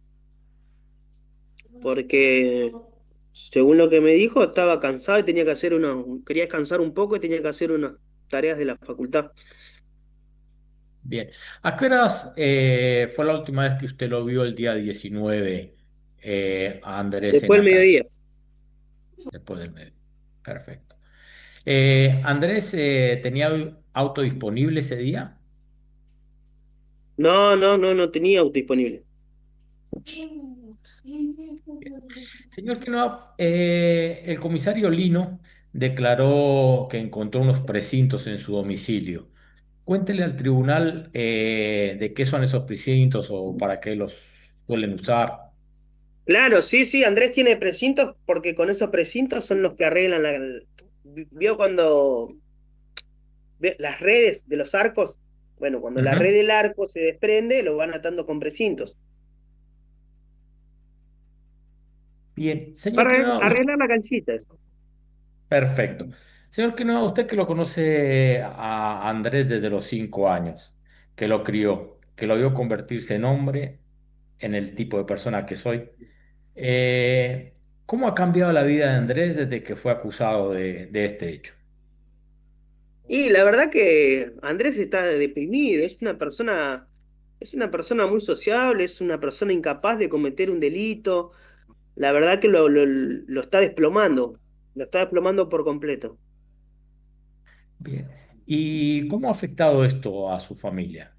Porque según lo que me dijo, estaba cansado y tenía que hacer quería descansar un poco y tenía que hacer unas tareas de la facultad. Bien. ¿A qué horas fue la última vez que usted lo vio el día 19 a Andrés en Después del la casa? mediodía. Después del medio. Perfecto. ¿Andrés tenía auto disponible ese día? No, no, no, no tenía auto disponible. Señor Quinoa, el comisario Lino declaró que encontró unos precintos en su domicilio. Cuéntele al tribunal de qué son esos precintos o para qué los suelen usar. Claro, sí, sí, Andrés tiene precintos porque con esos precintos son los que arreglan ¿Vio cuando las redes de los arcos? Bueno, cuando la red Ujú. del arco se desprende, lo van atando con precintos. Bien, señor Para Quinoa, arreglar la canchita, eso. perfecto. Señor Quinoa, usted que lo conoce a Andrés desde los 5 años, que lo crió, que lo vio convertirse en hombre, en el tipo de persona que soy. ¿Cómo ha cambiado la vida de Andrés desde que fue acusado de este hecho? Y la verdad que Andrés está deprimido, es una persona muy sociable, es una persona incapaz de cometer un delito. La verdad que lo está desplomando por completo. Bien. ¿Y cómo ha afectado esto a su familia?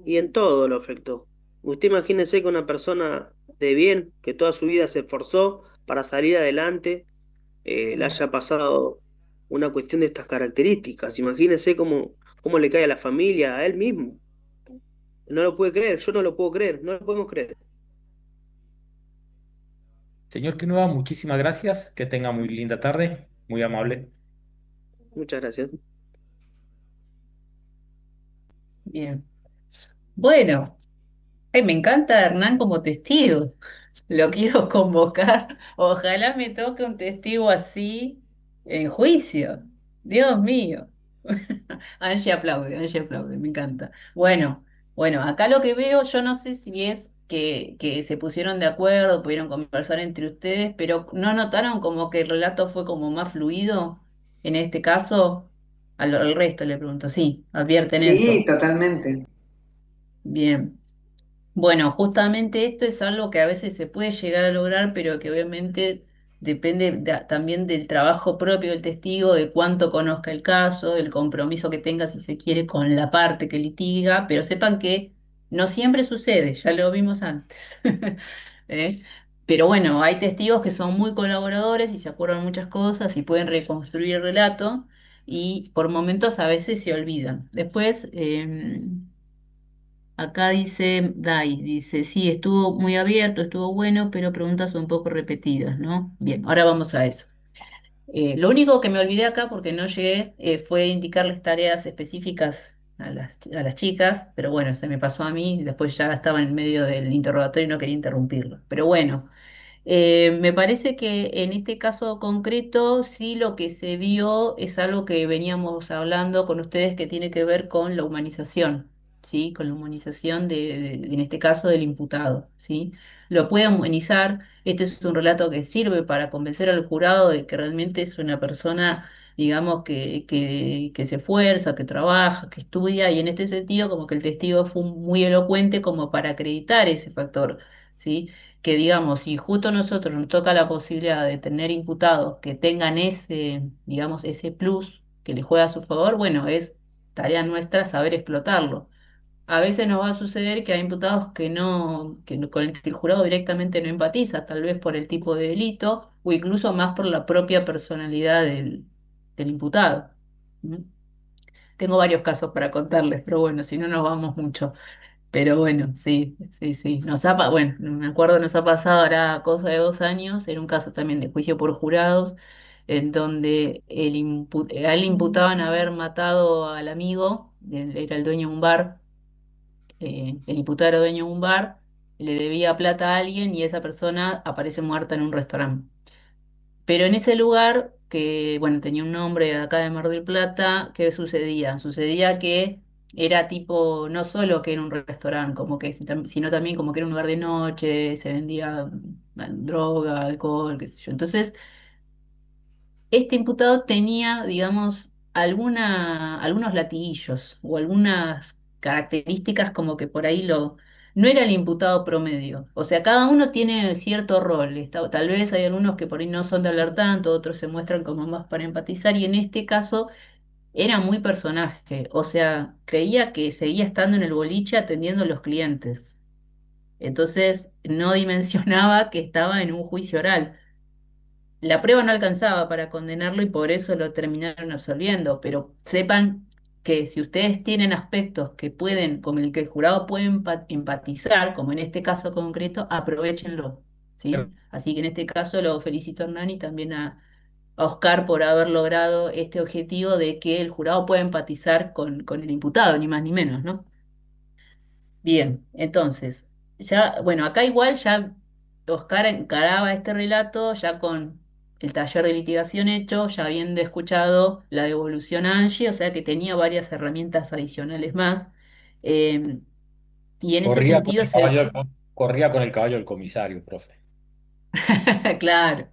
Y en todo lo afectó. Usted imagínese que una persona de bien, que toda su vida se esforzó para salir adelante, le haya pasado una cuestión de estas características. Imagínese cómo le cae a la familia, a él mismo. No lo puede creer, yo no lo puedo creer, no lo podemos creer. Señor Quinuda, muchísimas gracias. Que tenga muy linda tarde. Muy amable. Muchas gracias. Bien. Bueno, ay, me encanta Hernán como testigo. Lo quiero convocar. Ojalá me toque un testigo así en juicio. Dios mío. Angie aplaude, me encanta. Bueno, acá lo que veo, yo no sé si es que se pusieron de acuerdo, pudieron conversar entre ustedes, pero ¿no notaron como que el relato fue como más fluido en este caso? Al resto le pregunto, sí, advierten Sí, eso. totalmente. Bien. Bueno, justamente esto es algo que a veces se puede llegar a lograr, pero que obviamente depende también del trabajo propio del testigo, de cuánto conozca el caso, del compromiso que tenga, si se quiere, con la parte que litiga, pero sepan que no siempre sucede, ya lo vimos antes. ¿Eh? Pero bueno, hay testigos que son muy colaboradores y se acuerdan muchas cosas y pueden reconstruir el relato y por momentos a veces se olvidan. Después, acá dice Dai, dice, sí, estuvo muy abierto, estuvo bueno, pero preguntas un poco repetidas, ¿no? Bien, ahora vamos a eso. Lo único que me olvidé acá, porque no llegué, fue indicarles tareas específicas a las chicas, pero bueno, se me pasó a mí, después ya estaba en medio del interrogatorio y no quería interrumpirlo. Pero bueno. Me parece que en este caso concreto sí lo que se vio es algo que veníamos hablando con ustedes que tiene que ver con la humanización, ¿sí? Con la humanización en este caso del imputado, ¿sí? Lo puede humanizar, este es un relato que sirve para convencer al jurado de que realmente es una persona, digamos, que se esfuerza, que trabaja, que estudia, y en este sentido como que el testigo fue muy elocuente como para acreditar ese factor, ¿sí? Que digamos, si justo a nosotros nos toca la posibilidad de tener imputados que tengan ese, digamos, ese plus que le juega a su favor, bueno, es tarea nuestra saber explotarlo. A veces nos va a suceder que hay imputados con el que el jurado directamente no empatiza, tal vez por el tipo de delito o incluso más por la propia personalidad del imputado. ¿Mm? Tengo varios casos para contarles, pero bueno, si no nos vamos mucho. Pero bueno, sí, sí, sí. Bueno, me acuerdo, nos ha pasado ahora cosa de 2 años, era un caso también de juicio por jurados, en donde a él le imputaban haber matado al amigo, él era el dueño de un bar, el imputado era dueño de un bar, le debía plata a alguien y esa persona aparece muerta en un restaurante. Pero en ese lugar, que bueno, tenía un nombre de acá de Mar del Plata, ¿qué sucedía? Sucedía que era tipo, no solo que era un restaurante, como que, sino también como que era un lugar de noche, se vendía droga, alcohol, qué sé yo. Entonces, este imputado tenía, digamos, algunos latiguillos o algunas características como que por ahí no era el imputado promedio. O sea, cada uno tiene cierto rol. Tal vez hay algunos que por ahí no son de hablar tanto, otros se muestran como más para empatizar y en este caso era muy personaje. O sea, creía que seguía estando en el boliche atendiendo a los clientes. Entonces, no dimensionaba que estaba en un juicio oral. La prueba no alcanzaba para condenarlo y por eso lo terminaron absolviendo, pero sepan que si ustedes tienen aspectos que pueden, con el que el jurado puede empatizar, como en este caso concreto, aprovéchenlo, ¿sí? Así que en este caso lo felicito a Hernán y también a Oscar por haber logrado este objetivo de que el jurado pueda empatizar con el imputado, ni más ni menos, ¿no? Bien, entonces, ya, bueno, acá igual ya Oscar encaraba este relato ya con el taller de litigación hecho, ya habiendo escuchado la devolución a Angie, o sea que tenía varias herramientas adicionales más. eh, y en este Corría con sentido el se caballo, corría con el caballo del comisario, profe. Claro,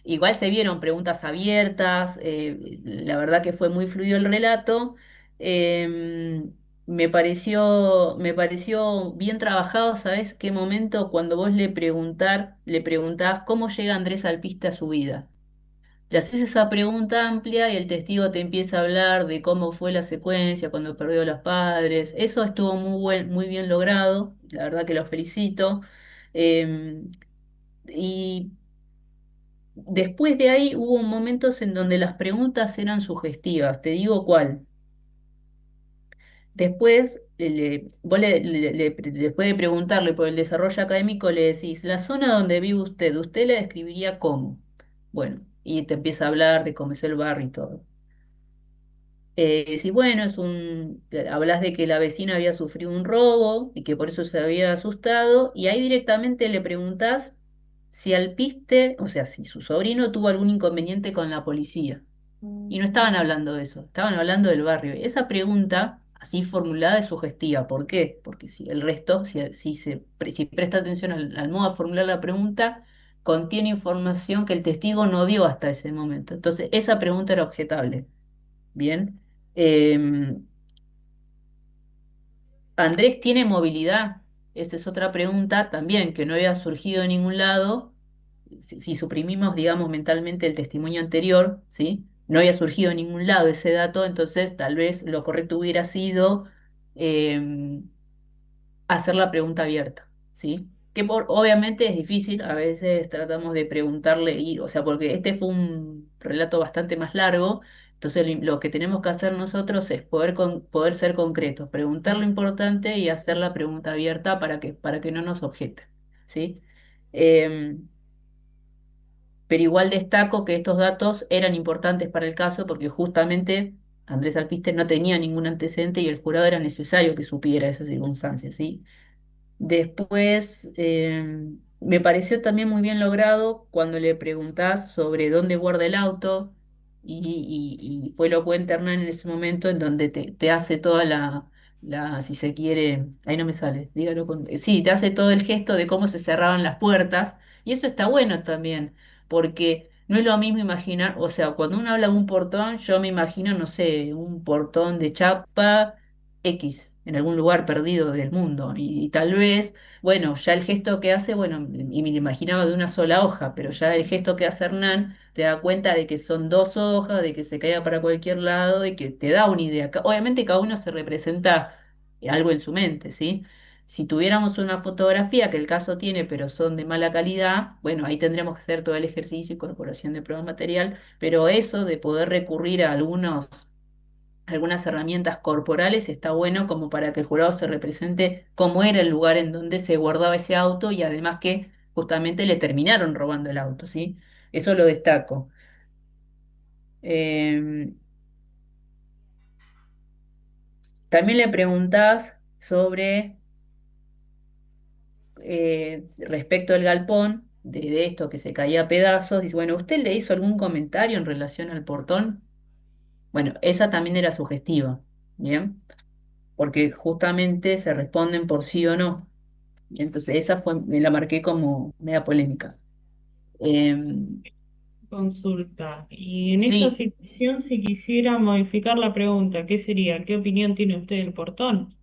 igual se vieron preguntas abiertas, la verdad que fue muy fluido el relato, me pareció bien trabajado, ¿sabes qué momento? Cuando vos le preguntás cómo llega Andrés Alpiste a su vida. Le haces esa pregunta amplia y el testigo te empieza a hablar de cómo fue la secuencia cuando perdió a los padres. Eso estuvo muy bien logrado, la verdad que lo felicito. Eh, y después de ahí hubo momentos en donde las preguntas eran sugestivas. Te digo cuál. Después, después de preguntarle por el desarrollo académico, le decís, la zona donde vive usted la describiría cómo. Bueno, y te empieza a hablar de cómo es el barrio y todo. Decís, bueno, hablas de que la vecina había sufrido un robo y que por eso se había asustado, y ahí directamente le preguntás si Alpiste, o sea, si su sobrino tuvo algún inconveniente con la policía. Y no estaban hablando de eso, estaban hablando del barrio. Esa pregunta, así formulada, es sugestiva. ¿Por qué? Porque si el resto, si presta atención al modo de formular la pregunta, contiene información que el testigo no dio hasta ese momento. Entonces, esa pregunta era objetable. Bien. Em, Andrés tiene movilidad. Esa es otra pregunta también que no había surgido de ningún lado. Si suprimimos, digamos, mentalmente el testimonio anterior, ¿sí? No había surgido en ningún lado ese dato, entonces tal vez lo correcto hubiera sido eh, hacer la pregunta abierta, ¿sí? Obviamente es difícil, a veces tratamos de preguntarle, o sea, porque este fue un relato bastante más largo, entonces lo que tenemos que hacer nosotros es poder ser concretos, preguntar lo importante y hacer la pregunta abierta para que no nos objete, ¿sí? Em, pero igual destaco que estos datos eran importantes para el caso porque justamente Andrés Alpiste no tenía ningún antecedente y el jurado era necesario que supiera esas circunstancias, ¿sí? Después, me pareció también muy bien logrado cuando le preguntás sobre dónde guarda el auto y fue elocuente Hernán en ese momento en donde te hace toda si se quiere, ahí no me sale, dígalo sí, te hace todo el gesto de cómo se cerraban las puertas y eso está bueno también, porque no es lo mismo imaginar, o sea, cuando uno habla de un portón, yo me imagino, no sé, un portón de chapa X, en algún lugar perdido del mundo. Y tal vez, bueno, ya el gesto que hace, bueno, y me lo imaginaba de una sola hoja, pero ya el gesto que hace Hernán te da cuenta de que son dos hojas, de que se caiga para cualquier lado y que te da una idea. Obviamente cada uno se representa algo en su mente, ¿sí? Si tuviéramos una fotografía, que el caso tiene, pero son de mala calidad, bueno, ahí tendríamos que hacer todo el ejercicio, incorporación de prueba material, pero eso de poder recurrir a algunas herramientas corporales, está bueno como para que el jurado se represente cómo era el lugar en donde se guardaba ese auto y además que justamente le terminaron robando el auto, ¿sí? Eso lo destaco. Eh, También le preguntás sobre, respecto al galpón, de esto que se caía a pedazos, dice, bueno, ¿usted le hizo algún comentario en relación al portón? Bueno, esa también era sugestiva, ¿bien? Porque justamente se responden por sí o no. Entonces, me la marqué como media polémica. Em, Consulta. Y en esa sí, situación, si quisiera modificar la pregunta, ¿qué sería? ¿Qué opinión tiene usted del portón?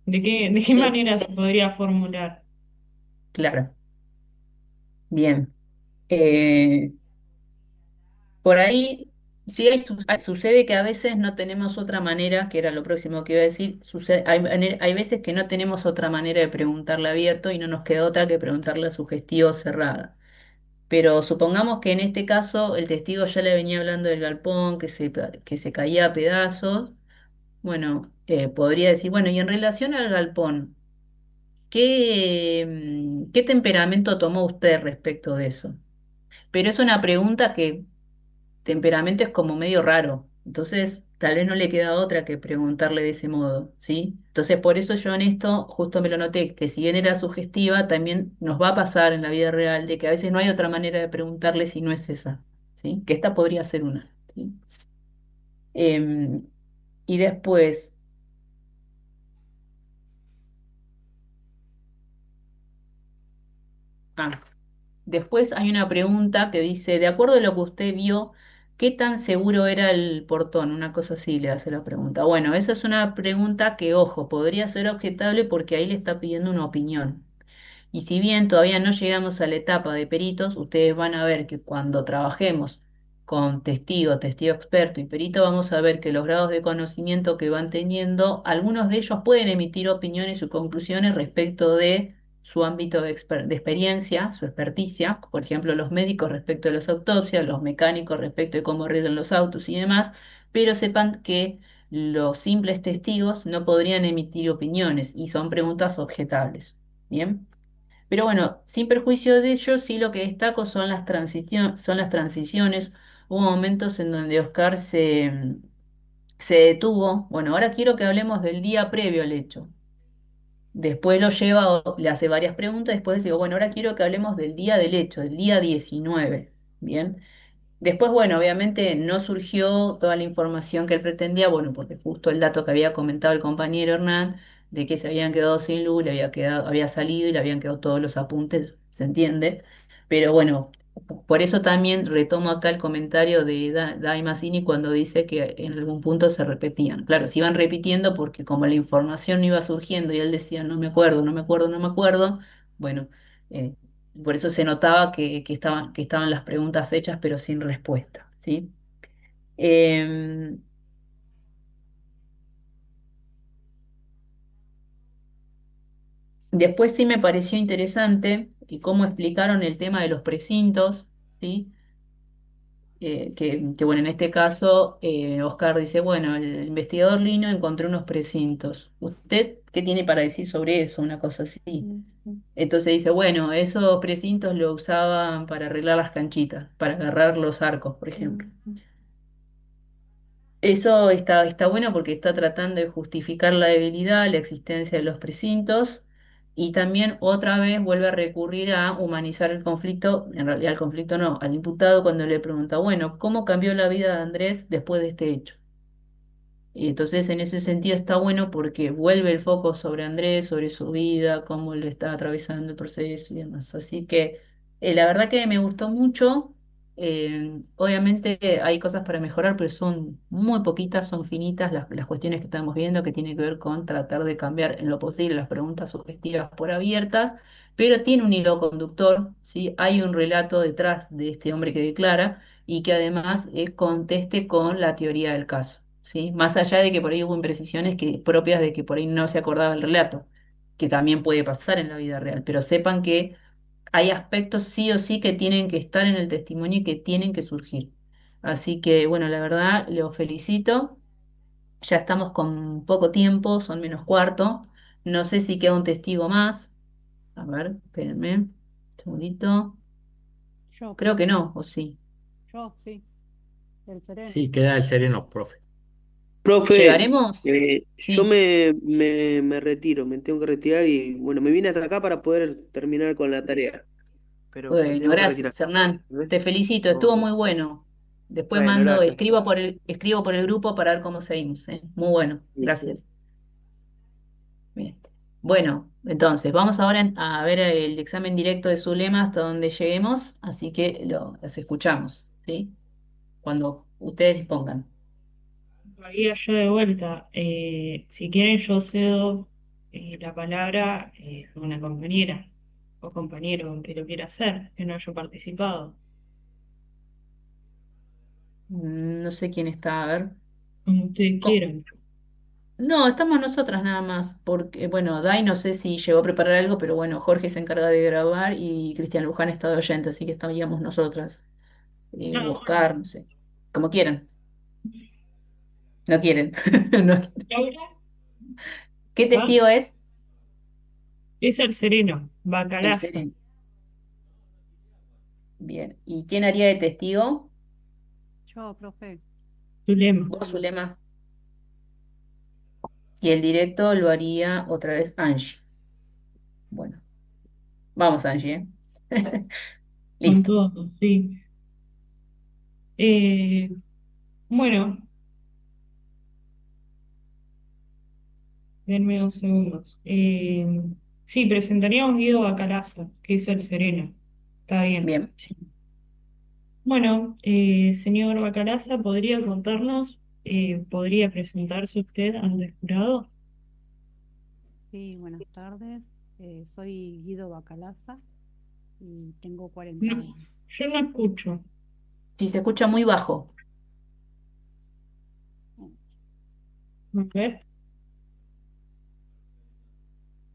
¿De qué eh, manera se podría formular? claro, bien. Eh, por ahí, sí sucede que a veces no tenemos otra manera, que era lo próximo que iba a decir, hay veces que no tenemos otra manera de preguntarle abierto y no nos queda otra que preguntarle a sugestivo cerrada. Pero supongamos que en este caso el testigo ya le venía hablando del galpón, que se caía a pedazos. Bueno, podría decir, bueno, y en relación al galpón, ¿qué temperamento tomó usted respecto de eso? Pero es una pregunta que temperamento es como medio raro, entonces tal vez no le queda otra que preguntarle de ese modo, ¿sí? Entonces por eso yo en esto justo me lo noté, que si bien era sugestiva, también nos va a pasar en la vida real de que a veces no hay otra manera de preguntarle si no es esa, ¿sí? Que esta podría ser una, ¿sí? Em, y después... Ah, Después hay una pregunta que dice, de acuerdo a lo que usted vio, ¿qué tan seguro era el portón? Una cosa así le hace la pregunta. Bueno, esa es una pregunta que, ojo, podría ser objetable porque ahí le está pidiendo una opinión. Y si bien todavía no llegamos a la etapa de peritos, ustedes van a ver que cuando trabajemos con testigo, testigo experto y perito, vamos a ver que los grados de conocimiento que van teniendo, algunos de ellos pueden emitir opiniones y conclusiones respecto de su ámbito de experiencia, su experticia, por ejemplo, los médicos respecto de las autopsias, los mecánicos respecto de cómo arreglan los autos y demás, pero sepan que los simples testigos no podrían emitir opiniones y son preguntas objetables. Bien. Pero bueno, sin perjuicio de ello, sí lo que destaco son son las transiciones. Hubo momentos en donde Oscar se detuvo. Bueno, ahora quiero que hablemos del día previo al hecho. Después lo lleva, le hace varias preguntas, después digo, bueno, ahora quiero que hablemos del día del hecho, del día 19. Bien. Después, bueno, obviamente no surgió toda la información que él pretendía, bueno, porque justo el dato que había comentado el compañero Hernán, de que se habían quedado sin luz, había salido y le habían quedado todos los apuntes, se entiende. Pero bueno, por eso también retomo acá el comentario de Dai Mazzini cuando dice que en algún punto se repetían. Claro, se iban repitiendo porque como la información no iba surgiendo y él decía, no me acuerdo, no me acuerdo, no me acuerdo, bueno. eh, por eso se notaba que estaban las preguntas hechas, pero sin respuesta, ¿sí? Em, Después sí me pareció interesante y cómo explicaron el tema de los precintos, ¿sí? Bueno, en este caso, Oscar dice, bueno, el investigador Lino encontró unos precintos. ¿Usted qué tiene para decir sobre eso? Una cosa así. Ujú. Entonces dice, bueno, esos precintos lo usaban para arreglar las canchitas, para agarrar los arcos, por ejemplo. Ujú. Eso está bueno porque está tratando de justificar la debilidad, la existencia de los precintos y también otra vez vuelve a recurrir a humanizar el conflicto, en realidad el conflicto no, al imputado cuando le pregunta, bueno, ¿cómo cambió la vida de Andrés después de este hecho? Y entonces, en ese sentido está bueno porque vuelve el foco sobre Andrés, sobre su vida, cómo le está atravesando el proceso y demás. Así que la verdad que me gustó mucho. Obviamente hay cosas para mejorar, pero son muy poquitas, son finitas las cuestiones que estamos viendo que tienen que ver con tratar de cambiar en lo posible las preguntas sugestivas por abiertas, pero tiene un hilo conductor, ¿sí? Hay un relato detrás de este hombre que declara y que además conteste con la teoría del caso, ¿sí? Más allá de que por ahí hubo imprecisiones propias de que por ahí no se acordaba el relato, que también puede pasar en la vida real, pero sepan que hay aspectos sí o sí que tienen que estar en el testimonio y que tienen que surgir. Así que, bueno, la verdad, los felicito. Ya estamos con poco tiempo, son menos cuarto. No sé si queda un testigo más. A ver, espérenme. Un segundito. Yo, Creo que profe. no, o sí. Yo, sí. El sereno. Sí, queda el sereno, profe. Profe, ¿Llegaremos? yo Sí. me retiro, me tengo que retirar y bueno, me vine hasta acá para poder terminar con la tarea, pero me Bueno, tengo que retirar. gracias, Hernán. ¿Eh? Te felicito, estuvo No, muy bueno. Después bueno, gracias. escribo por el grupo para ver cómo seguimos, ¿eh? Muy bueno, Listo. gracias. Bien. Bueno, entonces, vamos ahora a ver el examen directo de su lema hasta donde lleguemos, así que los escuchamos, ¿sí? Cuando ustedes dispongan. María, yo de vuelta, si quieren yo cedo la palabra a una compañera o compañero que lo quiera hacer, que no haya participado, No sé quién está, a ver. como ustedes Co- quieran. No, estamos nosotras nada más, porque, bueno, Dai no sé si llegó a preparar algo, pero bueno, Jorge se encarga de grabar y Cristian Luján está de oyente, así que estaríamos nosotras. Ah, bueno, Buscar, no sé, como quieran. No quieren. No. Laura ¿Qué va, testigo es? es el sereno, El Bacalazo, sereno. Bien. ¿Y quién haría de testigo? Yo, profe. Zulema. Vos, Zulema. Y el directo lo haría otra vez Angie. Bueno, vamos, Angie, ¿eh? Con Listo. todo, sí. Eh, bueno, denme 2 segundos. Sí, presentaríamos Guido Bacalazo, que es el sereno. Está bien. Bien. Sí. Bueno, señor Bacalaza, ¿podría contarnos, podría presentarse usted ante el jurado? Sí, buenas tardes. Soy Guido Bacalaza y tengo 40 No, años. yo no escucho. Si se escucha muy bajo. A ver.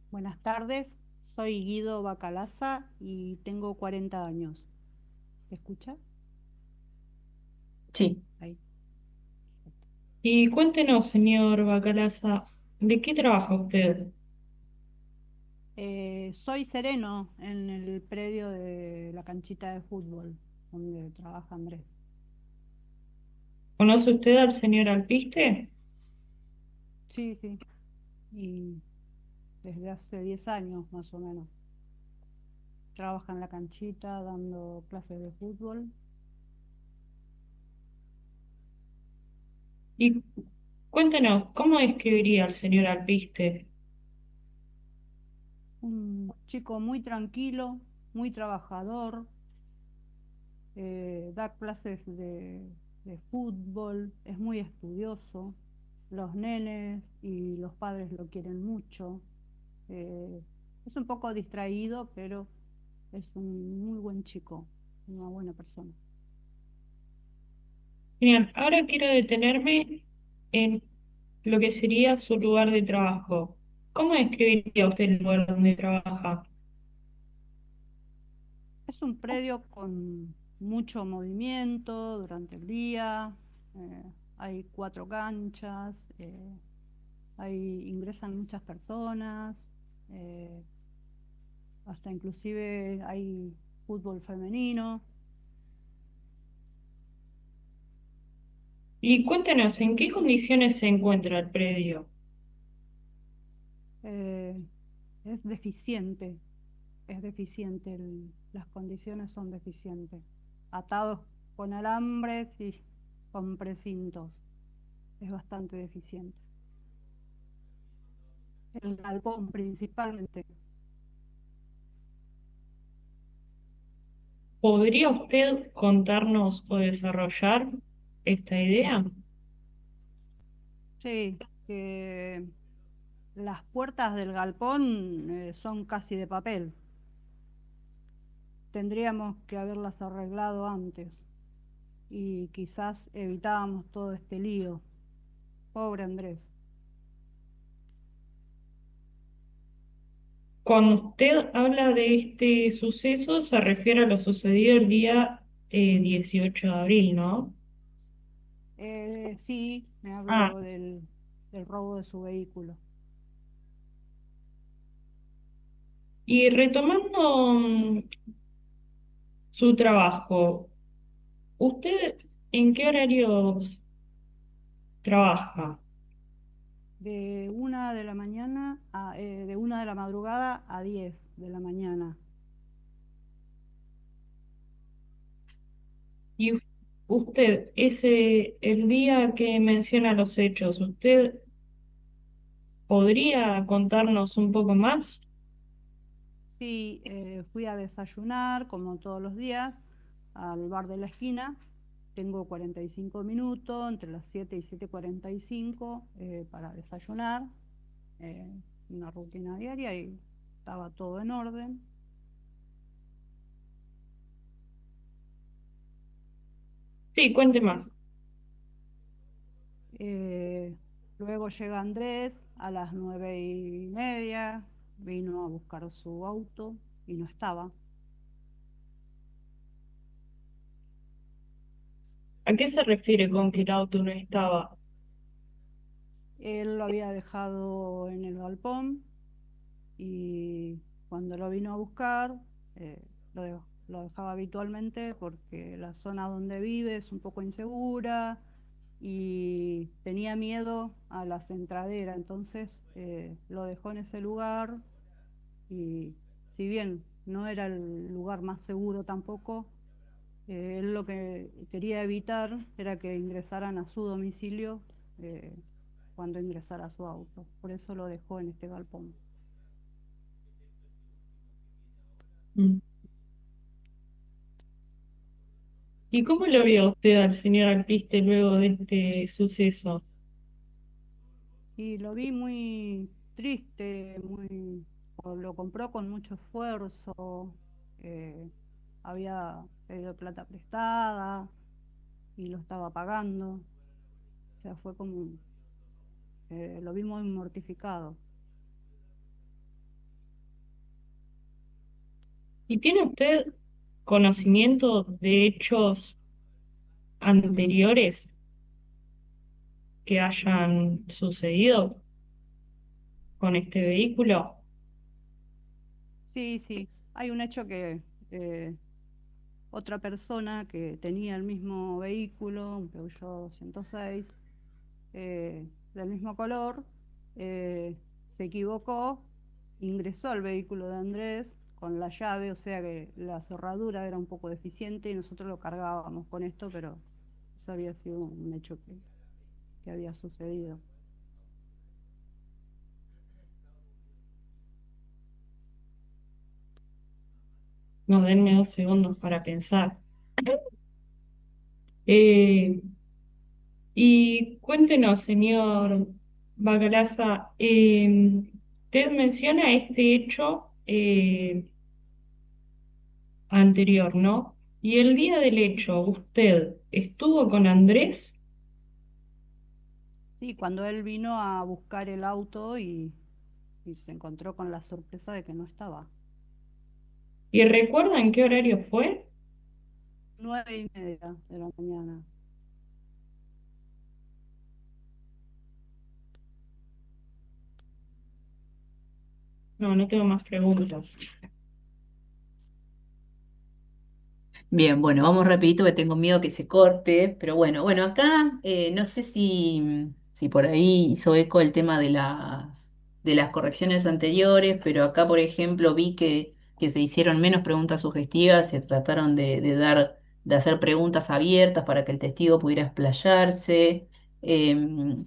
Buenas tardes, soy Guido Bacalaza y tengo 40 años. ¿Se escucha? Sí. Ahí. Y cuéntenos, señor Bacalaza, ¿de qué trabaja usted? Soy sereno en el predio de la canchita de fútbol donde trabaja Andrés. ¿Conoce usted al señor Alpiste? Sí, sí, y desde hace 10 años más o menos. Trabaja en la canchita dando clases de fútbol. Y cuéntenos, ¿cómo describiría al señor Alpiste? Un chico muy tranquilo, muy trabajador, da clases de fútbol, es muy estudioso. Los nenes y los padres lo quieren mucho. eh, es un poco distraído, pero es un muy buen chico, una buena persona. Bien, ahora quiero detenerme en lo que sería su lugar de trabajo. ¿Cómo describiría usted el lugar donde trabaja? Es un predio con mucho movimiento durante el día. eh, Hay 4 canchas. Ahí ingresan muchas personas. eh, Hasta inclusive hay fútbol femenino. Y cuéntenos, ¿en qué condiciones se encuentra el predio? eh, es deficiente. Es deficiente. Las condiciones son deficientes. Atados con alambres y con precintos. Es bastante deficiente. El galpón principalmente. ¿Podría usted contarnos o desarrollar esta idea? Sí, que las puertas del galpón son casi de papel. Tendríamos que haberlas arreglado antes y quizás evitábamos todo este lío. Pobre Andrés. Cuando usted habla de este suceso, se refiere a lo sucedido el día 18 de abril, ¿no? Sí, me Ah, hablo del robo de su vehículo. y retomando su trabajo, ¿usted en qué horarios trabaja? De 1 de la madrugada a 10 de la mañana. Y usted, el día que menciona los hechos, ¿usted podría contarnos un poco más? Sí, fui a desayunar, como todos los días, al bar de la esquina. Tengo 45 minutos, entre las 7 y 7:45, para desayunar, eh, una rutina diaria y estaba todo en orden. Sí, cuente más. Eh, Luego llega Andrés a las 9:30, vino a buscar su auto y no estaba. ¿A qué se refiere con que el auto no estaba? Él lo había dejado en el galpón y cuando lo vino a buscar, eh, lo dejaba habitualmente porque la zona donde vive es un poco insegura y tenía miedo a la centradera, entonces lo dejó en ese lugar y si bien no era el lugar más seguro tampoco, él lo que quería evitar era que ingresaran a su domicilio eh, cuando ingresara a su auto, por eso lo dejó en este galpón. Mm. ¿Y cómo lo vio usted al señor Alpiste luego de este suceso? Y lo vi muy triste, muy lo compró con mucho esfuerzo, eh, había pedido plata prestada y lo estaba pagando. O sea, fue como, lo vi muy mortificado. ¿Y tiene usted conocimiento de hechos anteriores que hayan sucedido con este vehículo? Sí, sí, hay un hecho que eh, otra persona que tenía el mismo vehículo, un Peugeot 106, del mismo color, eh, se equivocó, ingresó al vehículo de Andrés con la llave, o sea que la cerradura era un poco deficiente y nosotros lo cargábamos con esto, pero eso había sido un hecho que había sucedido. No, denme 2 segundos para pensar. Eh, y cuéntenos, señor Bacalaza, usted menciona este hecho anterior, ¿no? Y el día del hecho, ¿usted estuvo con Andrés? Sí, cuando él vino a buscar el auto y se encontró con la sorpresa de que no estaba. ¿Y recuerdan qué horario fue? 9:30 de la mañana. No, no tengo más preguntas. Bien, bueno, vamos rapidito, que tengo miedo que se corte, pero bueno, acá no sé si por ahí hizo eco el tema de las correcciones anteriores, pero acá, por ejemplo, vi que se hicieron menos preguntas sugestivas, se trataron de hacer preguntas abiertas para que el testigo pudiera explayarse. em,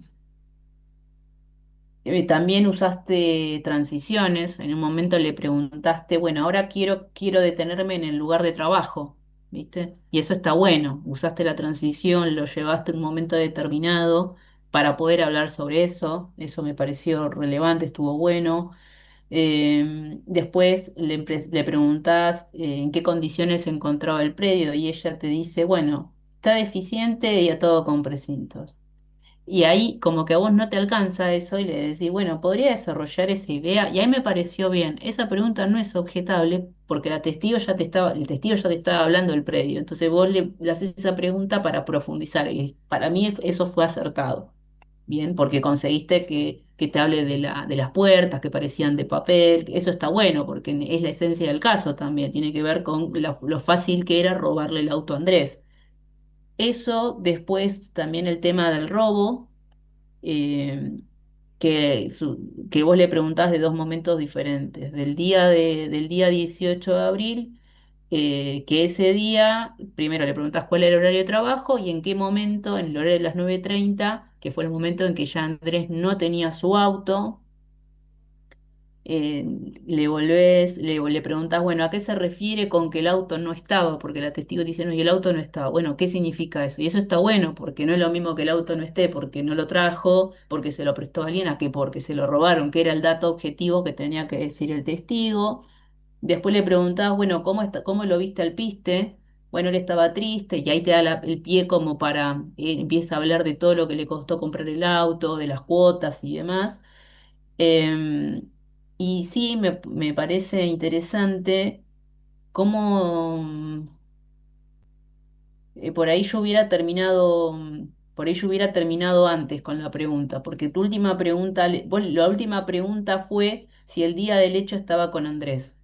También usaste transiciones. En un momento le preguntaste, bueno, ahora quiero detenerme en el lugar de trabajo, ¿viste? Y eso está bueno. Usaste la transición, lo llevaste a un momento determinado para poder hablar sobre eso. Eso me pareció relevante, estuvo bueno. Después le preguntás en qué condiciones se encontraba el predio y ella te dice, bueno, está deficiente y a todo con precintos. Y ahí como que a vos no te alcanza eso y le decís, bueno, podría desarrollar esa idea. Y ahí me pareció bien. Esa pregunta no es objetable porque el testigo ya te estaba hablando del predio. Entonces vos le haces esa pregunta para profundizar. Y para mí eso fue acertado. Bien, porque conseguiste que te hable de las puertas que parecían de papel. Eso está bueno porque es la esencia del caso también. Tiene que ver con lo fácil que era robarle el auto a Andrés. Eso, después también el tema del robo eh, que vos le preguntás de dos momentos diferentes, del día 18 de abril, que ese día, primero le preguntás cuál era el horario de trabajo y en qué momento, en el horario de las 9:30 que fue el momento en que ya Andrés no tenía su auto. Le preguntás, bueno, ¿a qué se refiere con que el auto no estaba? Porque la testigo dice, no, y el auto no estaba. Bueno, ¿qué significa eso? Y eso está bueno, porque no es lo mismo que el auto no esté, porque no lo trajo, porque se lo prestó a alguien, a que porque se lo robaron, que era el dato objetivo que tenía que decir el testigo. Después le preguntás, bueno, ¿cómo lo viste al piste? Bueno, él estaba triste y ahí te da el pie como para, empieza a hablar de todo lo que le costó comprar el auto, de las cuotas y demás. Em, y sí, me parece interesante cómo por ahí yo hubiera terminado, por ahí yo hubiera terminado antes con la pregunta, porque tu última pregunta, la última pregunta fue si el día del hecho estaba con Andrés.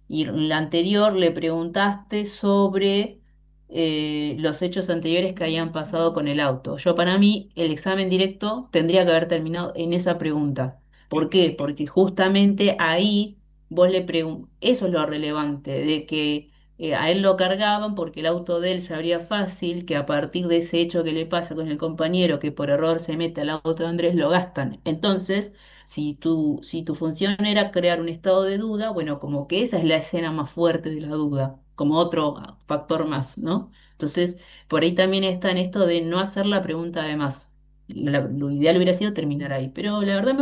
Y en la anterior le preguntaste sobre los hechos anteriores que habían pasado con el auto. Yo para mí el examen directo tendría que haber terminado en esa pregunta. ¿Por qué? Porque justamente ahí eso es lo relevante, de que a él lo cargaban porque el auto de él se abría fácil, que a partir de ese hecho que le pasa con el compañero que por error se mete al auto de Andrés, lo gastan. Entonces, si tu función era crear un estado de duda, bueno, como que esa es la escena más fuerte de la duda, como otro factor más, ¿no? Entonces, por ahí también está en esto de no hacer la pregunta de más. Lo ideal hubiera sido terminar ahí, pero la verdad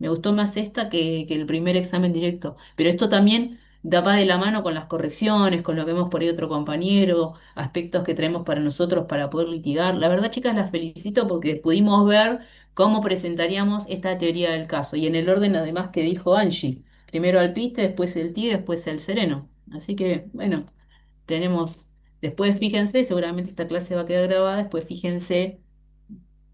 Me gustó más esta que el primer examen directo. Pero esto también va de la mano con las correcciones, con lo que vemos por ahí otro compañero, aspectos que traemos para nosotros para poder litigar. La verdad, chicas, las felicito porque pudimos ver cómo presentaríamos esta teoría del caso. Y en el orden además que dijo Angie. Primero Alpiste, después el TI, después el Sereno. Así que, bueno, tenemos, después fíjense, seguramente esta clase va a quedar grabada, después fíjense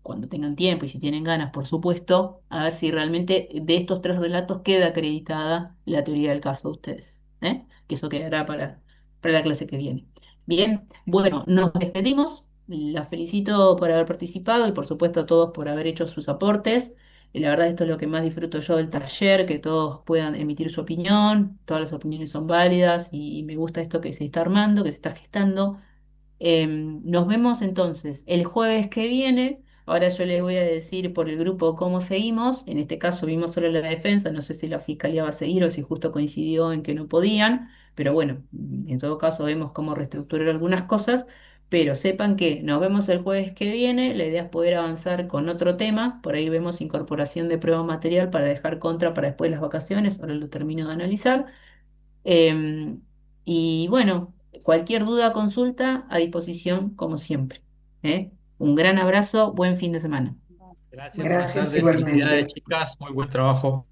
cuando tengan tiempo y si tienen ganas, por supuesto, a ver si realmente de estos tres relatos queda acreditada la teoría del caso de ustedes, ¿eh? Que eso quedará para la clase que viene. Bien, bueno, nos despedimos. La felicito por haber participado y por supuesto a todos por haber hecho sus aportes. La verdad, esto es lo que más disfruto yo del taller, que todos puedan emitir su opinión, todas las opiniones son válidas y me gusta esto que se está armando, que se está gestando. Nos vemos entonces el jueves que viene. Ahora yo les voy a decir por el grupo cómo seguimos. En este caso vimos solo la defensa. No sé si la fiscalía va a seguir o si justo coincidió en que no podían. Pero bueno, en todo caso vemos cómo reestructurar algunas cosas. Pero sepan que nos vemos el jueves que viene. La idea es poder avanzar con otro tema. Por ahí vemos incorporación de prueba material para dejar contra para después de las vacaciones. Ahora lo termino de analizar. Em, y bueno, cualquier duda, consulta, a disposición como siempre. ¿Eh? Un gran abrazo, buen fin de semana. Gracias, buenas Gracias tardes, felicidades igualmente. chicas, muy buen trabajo.